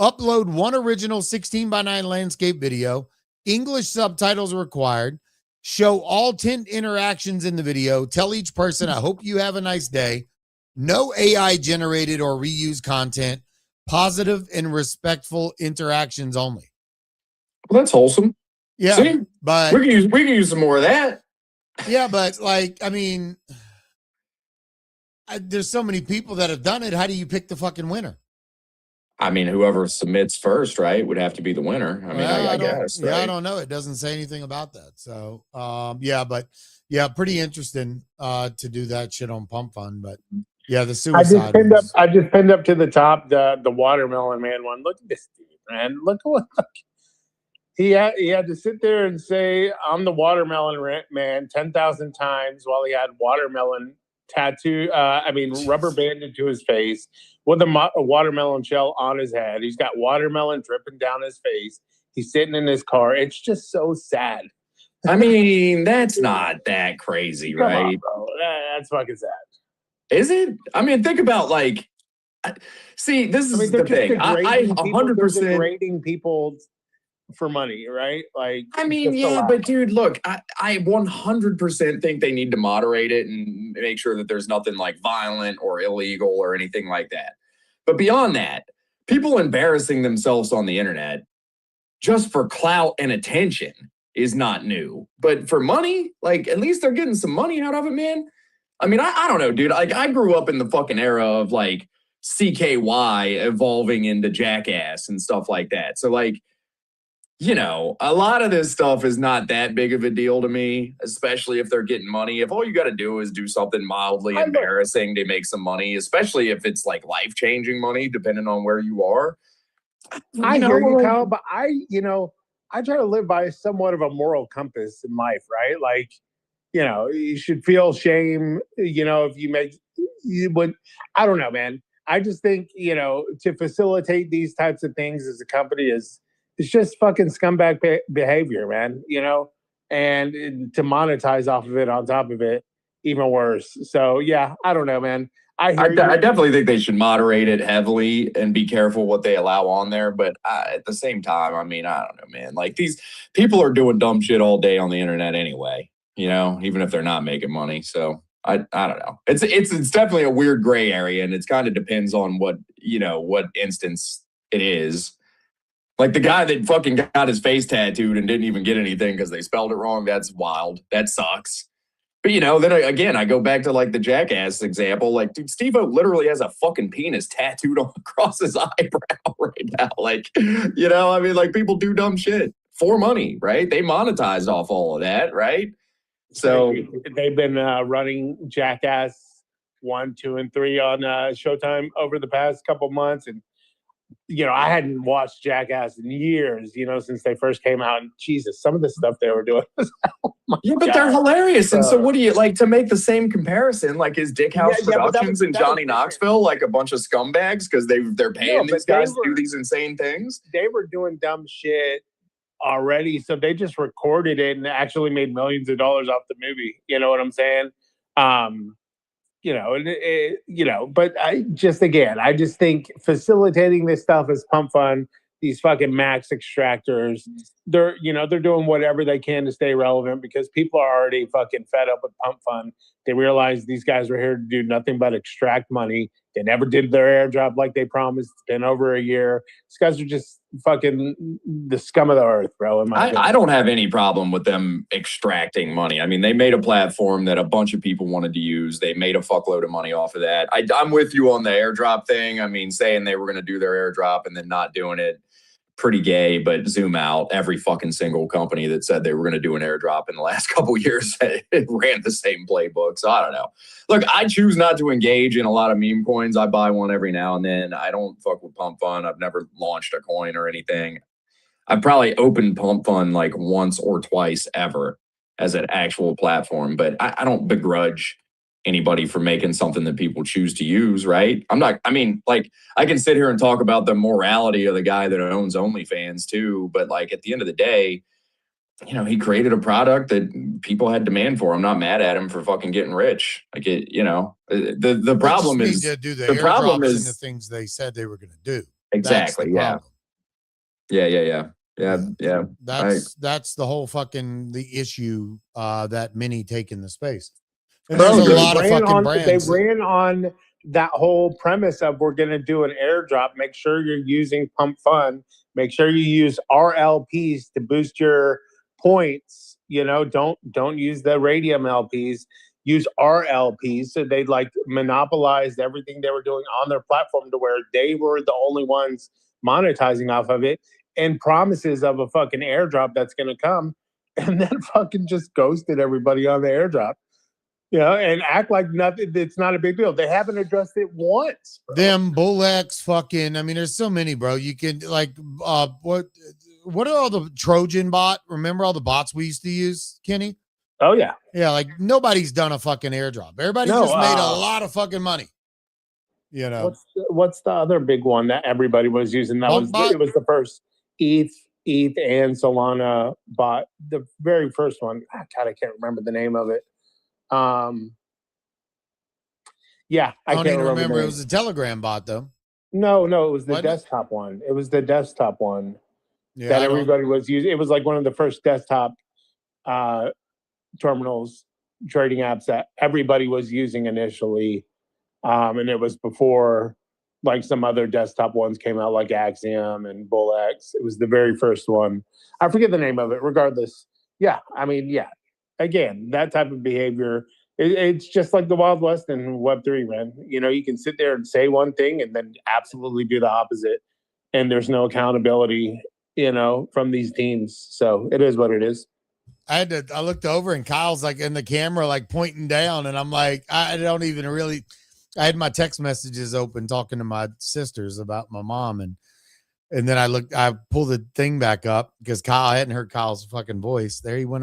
A: upload one original 16:9 landscape video, English subtitles required, show all 10 interactions in the video, tell each person, I hope you have a nice day, no AI generated or reused content, positive and respectful interactions only.
B: Well, that's wholesome.
A: Yeah.
B: See?
A: But
B: we can use some more of that.
A: Yeah, but like, I mean, there's so many people that have done it. How do you pick the fucking winner?
B: I mean, whoever submits first, right, would have to be the winner. I mean, I guess.
A: Yeah,
B: right?
A: I don't know. It doesn't say anything about that. So, pretty interesting to do that shit on Pump Fund. But yeah, the suicide.
C: I just pinned up to the top the watermelon man one. Look at this dude, man. Look at what he had to sit there and say, "I'm the watermelon man" 10,000 times while he had watermelon rubber banded to his face with a watermelon shell on his head. He's got watermelon dripping down his face. He's sitting in his car. It's just so sad.
B: I mean, that's not that crazy, right?
C: Come on, bro. That's fucking sad.
B: Is it? I mean, think about like, see, this is the thing. I 100%
C: degrading people for money, right? Like,
B: I mean, yeah, but dude, look, I 100% think they need to moderate it and make sure that there's nothing like violent or illegal or anything like that. But beyond that, people embarrassing themselves on the internet just for clout and attention is not new. But for money, like, at least they're getting some money out of it, man. I mean, I don't know, dude. Like, I grew up in the fucking era of like CKY evolving into Jackass and stuff like that. So like, you know, a lot of this stuff is not that big of a deal to me, especially if they're getting money. If all you got to do is do something mildly embarrassing to make some money, especially if it's like life-changing money, depending on where you are.
C: I hear you, Kyle, but I try to live by somewhat of a moral compass in life, right? Like, you know, you should feel shame, you know, if you would, I don't know, man. I just think, you know, to facilitate these types of things as a company it's just fucking scumbag behavior, man, you know, and to monetize off of it on top of it, even worse. So, yeah, I don't know, man. I
B: definitely think they should moderate it heavily and be careful what they allow on there. But at the same time, I mean, I don't know, man. Like, these people are doing dumb shit all day on the internet anyway, you know, even if they're not making money. So I don't know. It's definitely a weird gray area, and it kind of depends on what instance it is. Like the guy that fucking got his face tattooed and didn't even get anything because they spelled it wrong. That's wild. That sucks. But, you know, then again, I go back to like the Jackass example. Like, dude, Steve-O literally has a fucking penis tattooed across his eyebrow right now. Like, you know, I mean, like, people do dumb shit for money, right? They monetize off all of that, right? So
C: they've been running Jackass 1, 2, and 3 on Showtime over the past couple months, and you know, I hadn't watched Jackass in years, you know, since they first came out. And Jesus, some of the stuff they were doing was, oh my God.
B: They're hilarious. And so what do you like to make the same comparison? Like, is Dick House Productions and Johnny Knoxville like a bunch of scumbags because they're paying these guys to do these insane things?
C: They were doing dumb shit already, so they just recorded it and actually made millions of dollars off the movie. You know what I'm saying? You know, but I just think facilitating this stuff is Pump Fund. These fucking max extractors, they're doing whatever they can to stay relevant because people are already fucking fed up with Pump Fund. They realize these guys are here to do nothing but extract money They never did their airdrop like they promised. It's been over a year. These guys are just fucking the scum of the earth, bro.
B: I don't have any problem with them extracting money. I mean, they made a platform that a bunch of people wanted to use. They made a fuckload of money off of that. I'm with you on the airdrop thing. I mean, saying they were going to do their airdrop and then not doing it, pretty gay, but zoom out. Every fucking single company that said they were going to do an airdrop in the last couple of years ran the same playbook. So I don't know. Look, I choose not to engage in a lot of meme coins. I buy one every now and then. I don't fuck with Pump Fund. I've never launched a coin or anything. I've probably opened Pump Fund like once or twice ever as an actual platform, but I don't begrudge anybody for making something that people choose to use, right? I can sit here and talk about the morality of the guy that owns OnlyFans too, but like at the end of the day, you know, he created a product that people had demand for. I'm not mad at him for fucking getting rich. Like it, you know, the problem is
A: to do the
B: problem
A: airdrops
B: is
A: and the things they said they were going to do.
B: Exactly. Yeah.
A: That's the whole fucking the issue that many take in the space. And
C: Bro,
A: there's a lot of fucking brands.
C: They ran on that whole premise of we're going to do an airdrop. Make sure you're using Pump Fund. Make sure you use RLPs to boost your points. You know, don't use the Radium LPs. Use RLPs. So they like monopolized everything they were doing on their platform to where they were the only ones monetizing off of it, and promises of a fucking airdrop that's going to come, and then fucking just ghosted everybody on the airdrop. You know, and act like nothing. It's not a big deal. They haven't addressed it once. Bro.
A: Them Bullx fucking. I mean, there's so many, bro. You can like, what are all the Trojan bot? Remember all the bots we used to use, Kenny?
C: Oh yeah,
A: yeah. Like nobody's done a fucking airdrop. Everybody's just made a lot of fucking money. You know,
C: what's the other big one that everybody was using? It was the first ETH and Solana bot. The very first one. God, I can't remember the name of it. Yeah, I
A: don't
C: can't
A: even remember.
C: It
A: was a Telegram bot though.
C: No, it was the desktop one. It was the desktop one that everybody was using. It was like one of the first desktop terminals trading apps that everybody was using initially. And it was before like some other desktop ones came out, like Axiom and Bullx. It was the very first one. I forget the name of it. Regardless, yeah. I mean, yeah. Again, that type of behavior, it's just like the Wild West in Web3, man. You know, you can sit there and say one thing and then absolutely do the opposite, and there's no accountability, you know, from these teams. So it is what it is.
A: I looked over and Kyle's like in the camera, like pointing down, and I'm like, I had my text messages open talking to my sisters about my mom, and then I pulled the thing back up because I hadn't heard Kyle's fucking voice. There he went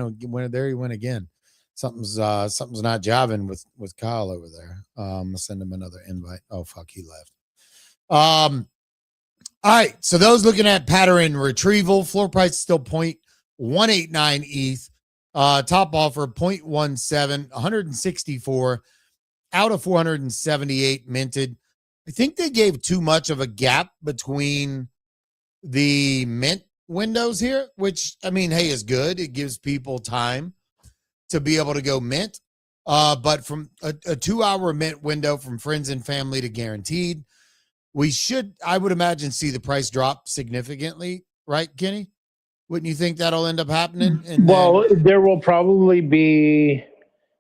A: again. Something's not jiving with Kyle over there. I'll send him another invite. Oh fuck, he left. All right. So those looking at pattern retrieval, floor price still 0.189 ETH. Top offer 0.17, 164 out of 478 minted. I think they gave too much of a gap between the mint windows here, which I mean, hey, is good. It gives people time to be able to go mint. But from a 2-hour mint window from friends and family to guaranteed, we should, I would imagine, see the price drop significantly, right, Kenny? Wouldn't you think that'll end up happening?
C: Well, there will probably be,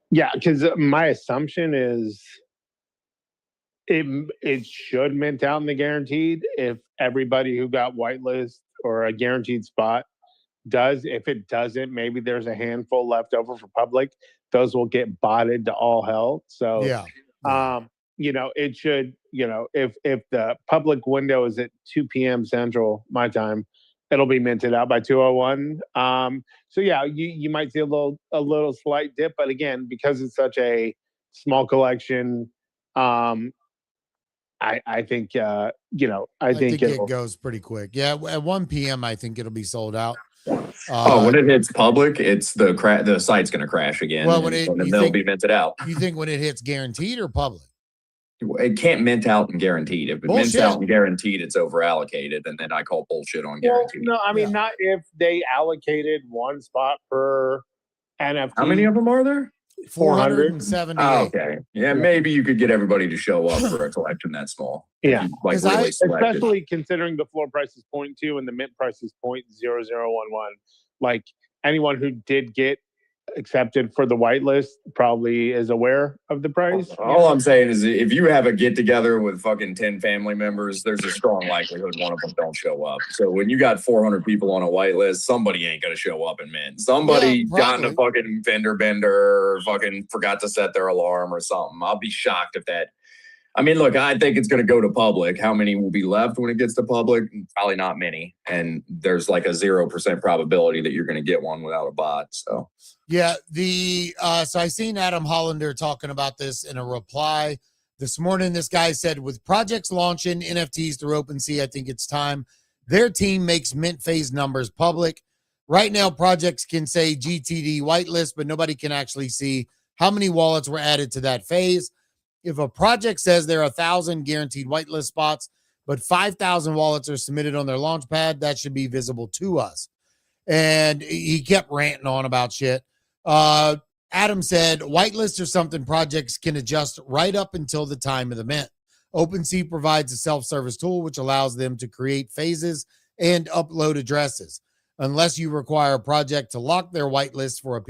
C: yeah, because my assumption is it should mint out in the guaranteed if everybody who got whitelist or a guaranteed spot does. If it doesn't, maybe there's a handful left over for public. Those will get botted to all hell. So, you know, it should, you know, if the public window is at 2 p.m. Central, my time, it'll be minted out by 2:01. So yeah, you might see a little slight dip, but again, because it's such a small collection, I think you know, I think
A: it goes pretty quick. Yeah, at 1 p.m. I think it'll be sold out.
B: When it hits public, it's the site's going to crash again.
A: Well,
B: they'll be minted out.
A: You think when it hits guaranteed or public?
B: It can't mint out and guaranteed. If it mints out and guaranteed, it's over allocated, and then I call bullshit on guaranteed.
C: Well, no, I mean not if they allocated one spot per NFT.
B: How many of them are there?
A: 478.
B: Oh, okay. Yeah, maybe you could get everybody to show up for a collection that small.
C: Yeah.
B: If you, like
A: 'Cause I-
B: really selected.
C: Especially considering the floor price is 0.2 and the mint price is 0.0011. Like anyone who did get accepted for the whitelist probably is aware of the price.
B: All I'm saying is if you have a get together with fucking 10 family members, there's a strong likelihood one of them don't show up. So when you got 400 people on a whitelist, somebody ain't going to show up in mint. Somebody
A: Yeah,
B: got in a
A: probably.
B: fucking fender bender or fucking forgot to set their alarm or something. I'll be shocked if that. I mean, look, I think it's going to go to public. How many will be left when it gets to public? Probably not many. And there's like a 0% probability that you're going to get one without a bot. So
A: Yeah, so I seen Adam Hollander talking about this in a reply this morning. This guy said, with projects launching NFTs through OpenSea, I think it's time their team makes mint phase numbers public. Right now, projects can say GTD whitelist, but nobody can actually see how many wallets were added to that phase. If a project says there are 1,000 guaranteed whitelist spots, but 5,000 wallets are submitted on their launch pad, that should be visible to us. And he kept ranting on about shit. Adam said, whitelist are something projects can adjust right up until the time of the mint. OpenSea provides a self-service tool which allows them to create phases and upload addresses. Unless you require a project to lock their whitelist for a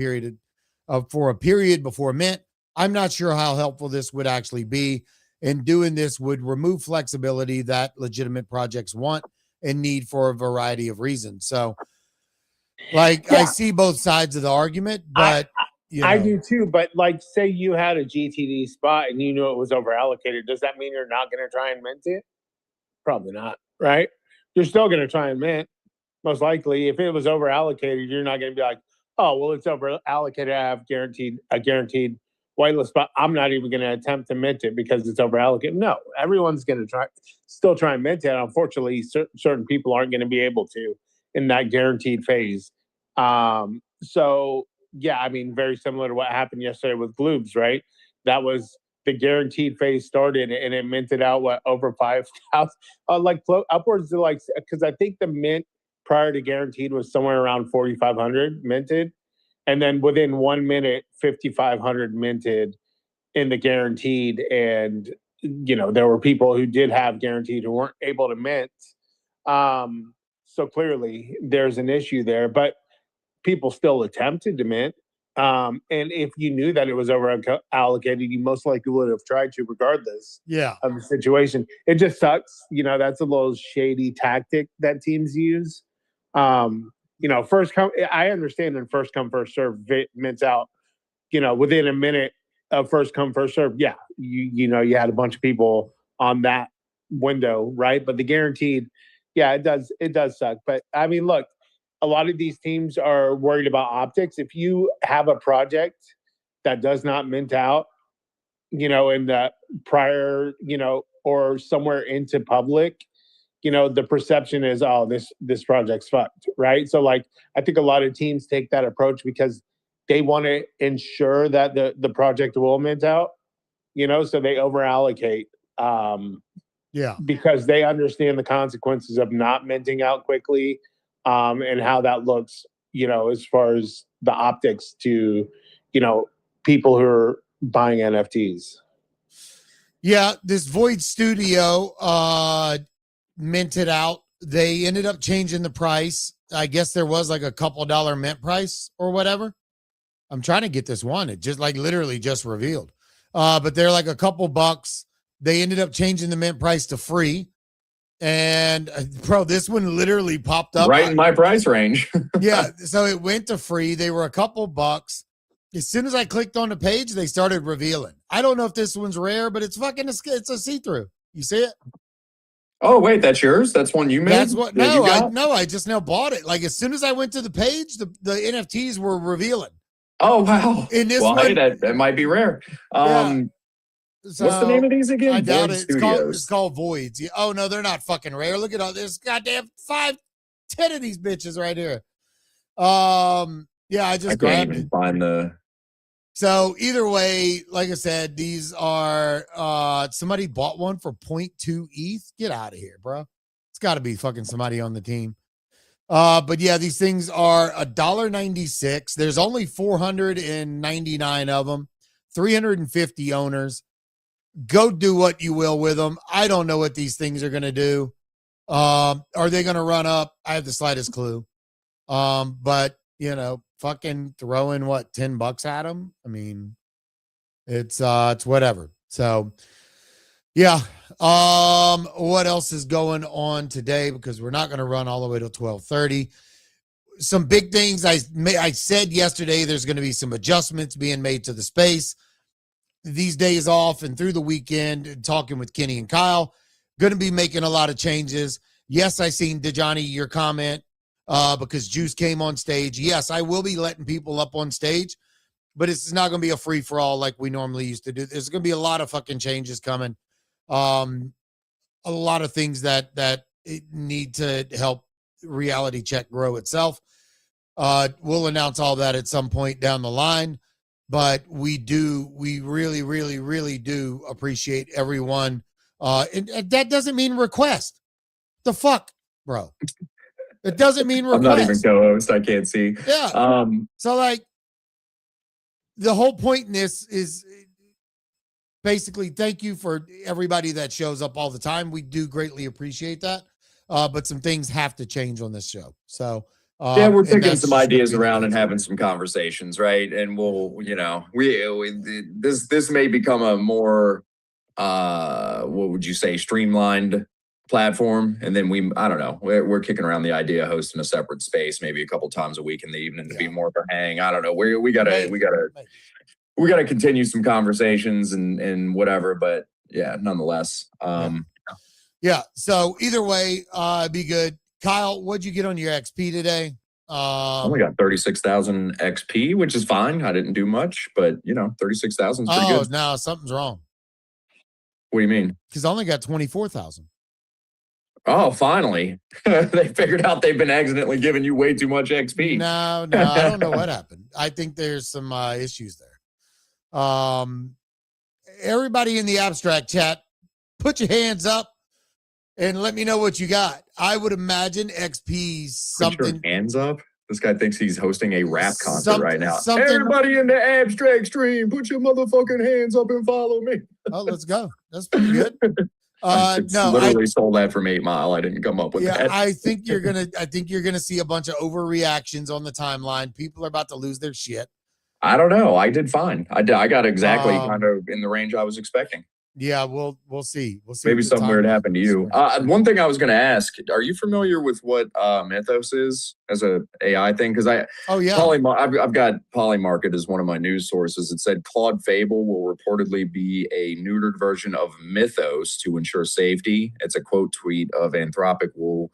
A: period before mint, I'm not sure how helpful this would actually be. And doing this would remove flexibility that legitimate projects want and need for a variety of reasons. So, like, I see both sides of the argument, but
C: I do too. But like, say you had a GTD spot and you knew it was over allocated. Does that mean you're not going to try and mint it? Probably not, right? You're still going to try and mint. Most likely, if it was over allocated, you're not going to be like, oh, well, it's over allocated. I have a guaranteed whitelist spot. I'm not even going to attempt to mint it because it's over allocated. No, everyone's going to still try and mint it. Unfortunately, certain people aren't going to be able to in that guaranteed phase. So yeah, I mean, very similar to what happened yesterday with Gloobs, right? That was the guaranteed phase started and it minted out over 5,000, like upwards to like, because I think the mint prior to guaranteed was somewhere around 4,500 minted, and then within 1 minute, 5,500 minted in the guaranteed, and there were people who did have guaranteed who weren't able to mint. So clearly, there's an issue there, but people still attempted to mint. And if you knew that it was over allocated, you most likely would have tried to, regardless of the situation. It just sucks. That's a little shady tactic that teams use. First come, I understand in first come, first serve mints out, within a minute of first come, first serve. Yeah. You had a bunch of people on that window, right? But the guaranteed, yeah, it does suck. But I mean, look, a lot of these teams are worried about optics. If you have a project that does not mint out, in the prior, or somewhere into public, the perception is, oh, this project's fucked, right? So like, I think a lot of teams take that approach because they want to ensure that the project will mint out, so they over allocate. Because they understand the consequences of not minting out quickly. And how that looks, as far as the optics to, people who are buying NFTs.
A: Yeah, this Void Studio minted out. They ended up changing the price. I guess there was like a couple dollar mint price or whatever. I'm trying to get this one. It just literally just revealed. But they're like a couple bucks. They ended up changing the mint price to free. And bro, this one literally popped up
B: right in my price range.
A: Yeah, so it went to free. They were a couple bucks. As soon as I clicked on the page, they started revealing. I don't know if this one's rare, but it's it's a see-through. You see it?
B: Oh wait, that's yours? That's one you made?
A: That's what? No, I just now bought it. Like as soon as I went to the page, the NFTs were revealing.
B: Oh wow!
A: In this
B: one, hey, that might be rare.
A: So,
B: what's the name of these again?
A: I doubt it. It's called Voids. Oh no, they're not fucking rare. Look at all this goddamn 5, 10 of these bitches right here. Yeah, I just grabbed it.
B: Find the.
A: So either way, like I said, these are somebody bought one for 0.2 ETH. Get out of here, bro. It's got to be fucking somebody on the team. But yeah, these things are $1.96. There's only 499 of them, 350 owners. Go do what you will with them. I don't know what these things are going to do. Are they going to run up? I have the slightest clue. But you know, fucking throwing what, $10 at them. I mean, it's whatever. So yeah. What else is going on today? Because we're not going to run all the way till 12:30. Some big things I said yesterday, there's going to be some adjustments being made to the space these days off and through the weekend, talking with Kenny and Kyle, going to be making a lot of changes. Yes, I seen Dejani, your comment, because Juice came on stage. Yes, I will be letting people up on stage, but it's not going to be a free for all like we normally used to do. There's going to be a lot of fucking changes coming. A lot of things that need to help Reality Check grow itself. We'll announce all that at some point down the line, but we really, really, really do appreciate everyone. And that doesn't mean request. The fuck, bro? It doesn't mean request.
B: I'm not even co-host. I can't see.
A: Yeah. So like, the whole point in this is basically thank you for everybody that shows up all the time. We do greatly appreciate that. But some things have to change on this show. So
B: yeah, we're picking some ideas around and having some conversations, right? And we'll, this may become a more what would you say, streamlined platform. And then I don't know, we're kicking around the idea of hosting a separate space, maybe a couple times a week in the evening to be more of a hang. I don't know. We gotta continue some conversations and whatever, but yeah, nonetheless.
A: Yeah. So either way, be good. Kyle, what'd you get on your XP today?
B: I only got 36,000 XP, which is fine. I didn't do much, but 36,000 is pretty good.
A: Oh, no, something's wrong.
B: What do you mean?
A: Because I only got 24,000.
B: Oh, finally. They figured out they've been accidentally giving you way too much XP.
A: No, I don't know what happened. I think there's some issues there. Everybody in the abstract chat, put your hands up and let me know what you got. I would imagine XP something.
B: Put your hands up? This guy thinks he's hosting a rap concert right now. Everybody in the abstract stream, put your motherfucking hands up and follow me.
A: Oh, let's go. That's pretty good.
B: No, literally stole that from 8 Mile. I didn't come up with that.
A: I think you're gonna see a bunch of overreactions on the timeline. People are about to lose their shit.
B: I don't know. I did fine. I got exactly kind of in the range I was expecting.
A: Yeah, we'll see. We'll see.
B: Maybe something weird happened to you. One thing I was going to ask: are you familiar with what Mythos is as a AI thing? Because I've got Polymarket as one of my news sources. It said Claude Fable will reportedly be a neutered version of Mythos to ensure safety. It's a quote tweet of Anthropic will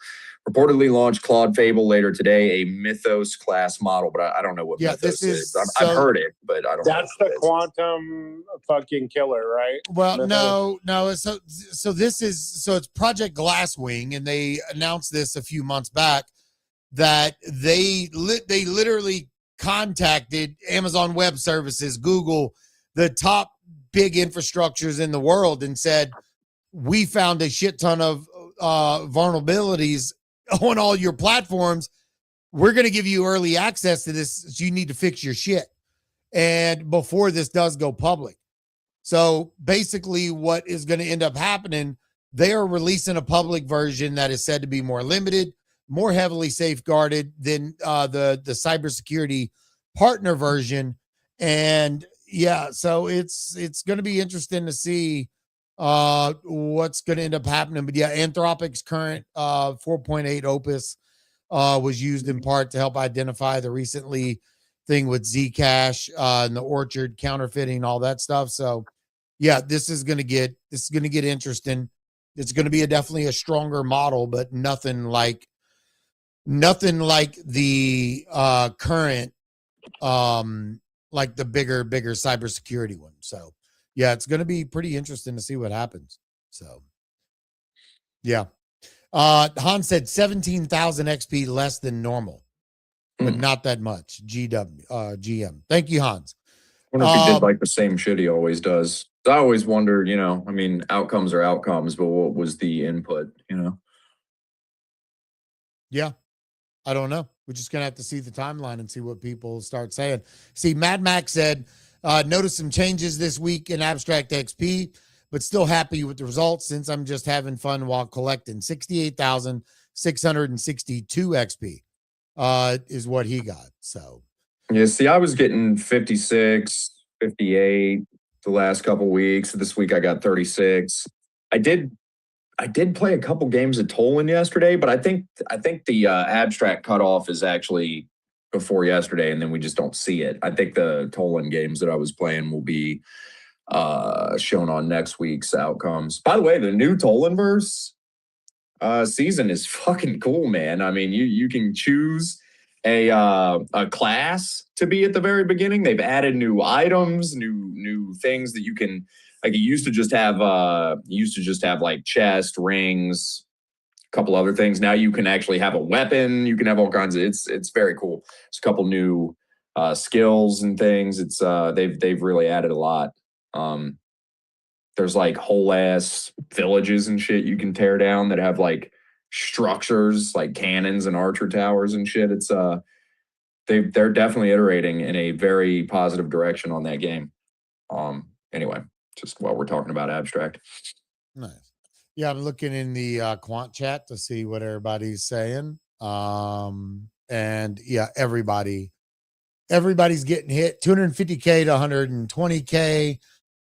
B: reportedly launch Claude Fable later today, a Mythos class model, but I don't know what Mythos is. I've heard it, but I don't know.
C: That's the quantum fucking killer, right?
A: Well, Mythos. No. So it's Project Glasswing, and they announced this a few months back that they literally contacted Amazon Web Services, Google, the top big infrastructures in the world, and said, we found a shit ton of vulnerabilities on all your platforms. We're going to give you early access to this. So you need to fix your shit. And before this does go public. So basically what is going to end up happening, they are releasing a public version that is said to be more limited, more heavily safeguarded than the cybersecurity partner version. And yeah, so it's going to be interesting to see what's going to end up happening. But yeah, Anthropic's current 4.8 opus was used in part to help identify the recently thing with Zcash and the Orchard counterfeiting, all that stuff. So yeah, this is going to get interesting. It's going to be definitely a stronger model, but nothing like the current like the bigger cybersecurity one. So yeah, it's going to be pretty interesting to see what happens. So, yeah. Han said 17,000 XP less than normal, but not that much. GM. Thank you, Hans.
B: I wonder if he did like the same shit he always does. I always wondered, outcomes are outcomes, but what was the input,
A: Yeah. I don't know. We're just gonna have to see the timeline and see what people start saying. See, Mad Max said, notice some changes this week in Abstract XP, but still happy with the results since I'm just having fun while collecting. 68,662 XP is what he got. So
B: Yeah, see, I was getting 56, 58 the last couple weeks. This week I got 36. I did play a couple games of Tolan yesterday, but I think the abstract cutoff is actually before yesterday, and then we just don't see it. I think the Tolan games that I was playing will be shown on next week's outcomes. By the way, the new Tolanverse season is fucking cool, man. I mean, you can choose a class to be at the very beginning. They've added new items, new things that you can, like, you used to just have like chest, rings, a couple other things. Now you can actually have a weapon. You can have all kinds of, it's very cool. There's a couple new skills and things. It's they've really added a lot. There's like whole ass villages and shit you can tear down that have like structures like cannons and archer towers and shit. It's they're definitely iterating in a very positive direction on that game. Anyway, just while we're talking about abstract.
A: nice. Yeah, I'm looking in the quant chat to see what everybody's saying. And yeah, everybody's getting hit. 250K to 120K.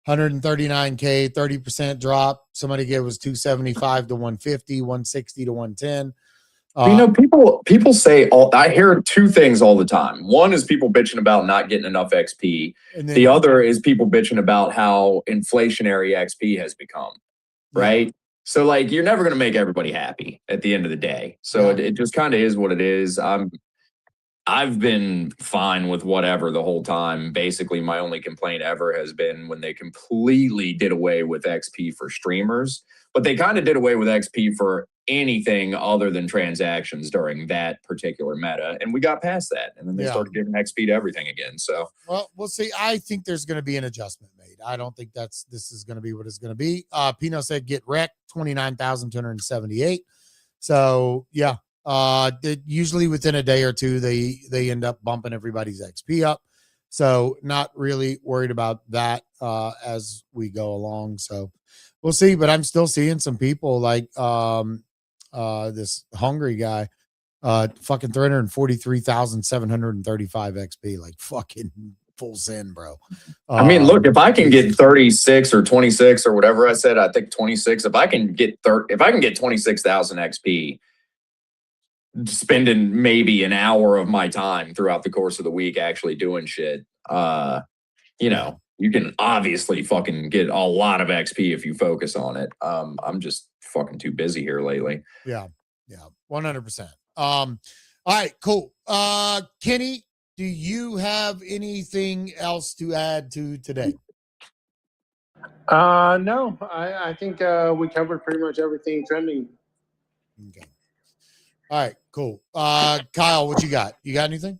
A: 139K, 30% drop. Somebody gave was 275 to 150, 160 to 110.
B: People say I hear two things all the time. One is people bitching about not getting enough XP. And then the other is people bitching about how inflationary XP has become. Right? Yeah. So like you're never going to make everybody happy at the end of the day. So it just kind of is what it is. I've been fine with whatever the whole time. Basically, my only complaint ever has been when they completely did away with XP for streamers, but they kind of did away with XP for anything other than transactions during that particular meta. And we got past that. And then they started giving XP to everything again. So,
A: well, we'll see. I think there's going to be an adjustment made. I don't think this is going to be what it's going to be. Pino said get wrecked, 29,278. So, yeah. Usually within a day or two, they end up bumping everybody's XP up. So not really worried about that as we go along. So we'll see. But I'm still seeing some people like this hungry guy, fucking 343,735 XP, like fucking full send, bro.
B: I mean, look, if I can get 36 or 26 or whatever I said, I think 26. If I can get 26,000 XP. Spending maybe an hour of my time throughout the course of the week actually doing shit. You can obviously fucking get a lot of XP if you focus on it. I'm just fucking too busy here lately.
A: Yeah. 100%. All right, cool. Kenny, do you have anything else to add to today?
C: No, I think we covered pretty much everything trending.
A: Okay. All right, cool. Kyle, what you got? You got anything?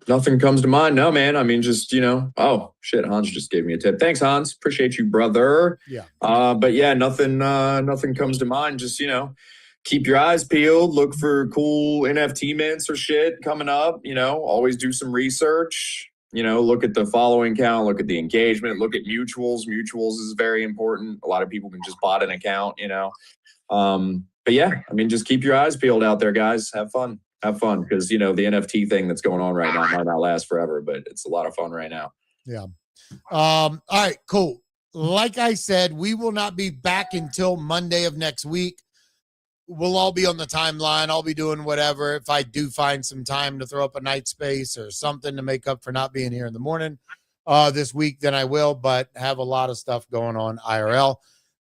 B: Nothing comes to mind. No, man. I mean, just, oh shit. Hans just gave me a tip. Thanks, Hans. Appreciate you, brother.
A: Yeah.
B: But yeah, nothing comes to mind. Just, keep your eyes peeled. Look for cool NFT mints or shit coming up. Always do some research. Look at the following count, look at the engagement, look at mutuals. Mutuals is very important. A lot of people can just bot an account, But yeah, I mean, just keep your eyes peeled out there, guys. Have fun. Because, the NFT thing that's going on right now might not last forever, but it's a lot of fun right now.
A: Yeah. All right, cool. Like I said, we will not be back until Monday of next week. We'll all be on the timeline. I'll be doing whatever. If I do find some time to throw up a night space or something to make up for not being here in the morning this week, then I will, but have a lot of stuff going on IRL.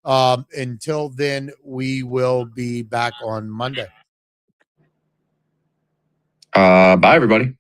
A: Until then, we will be back on Monday.
B: Bye, everybody.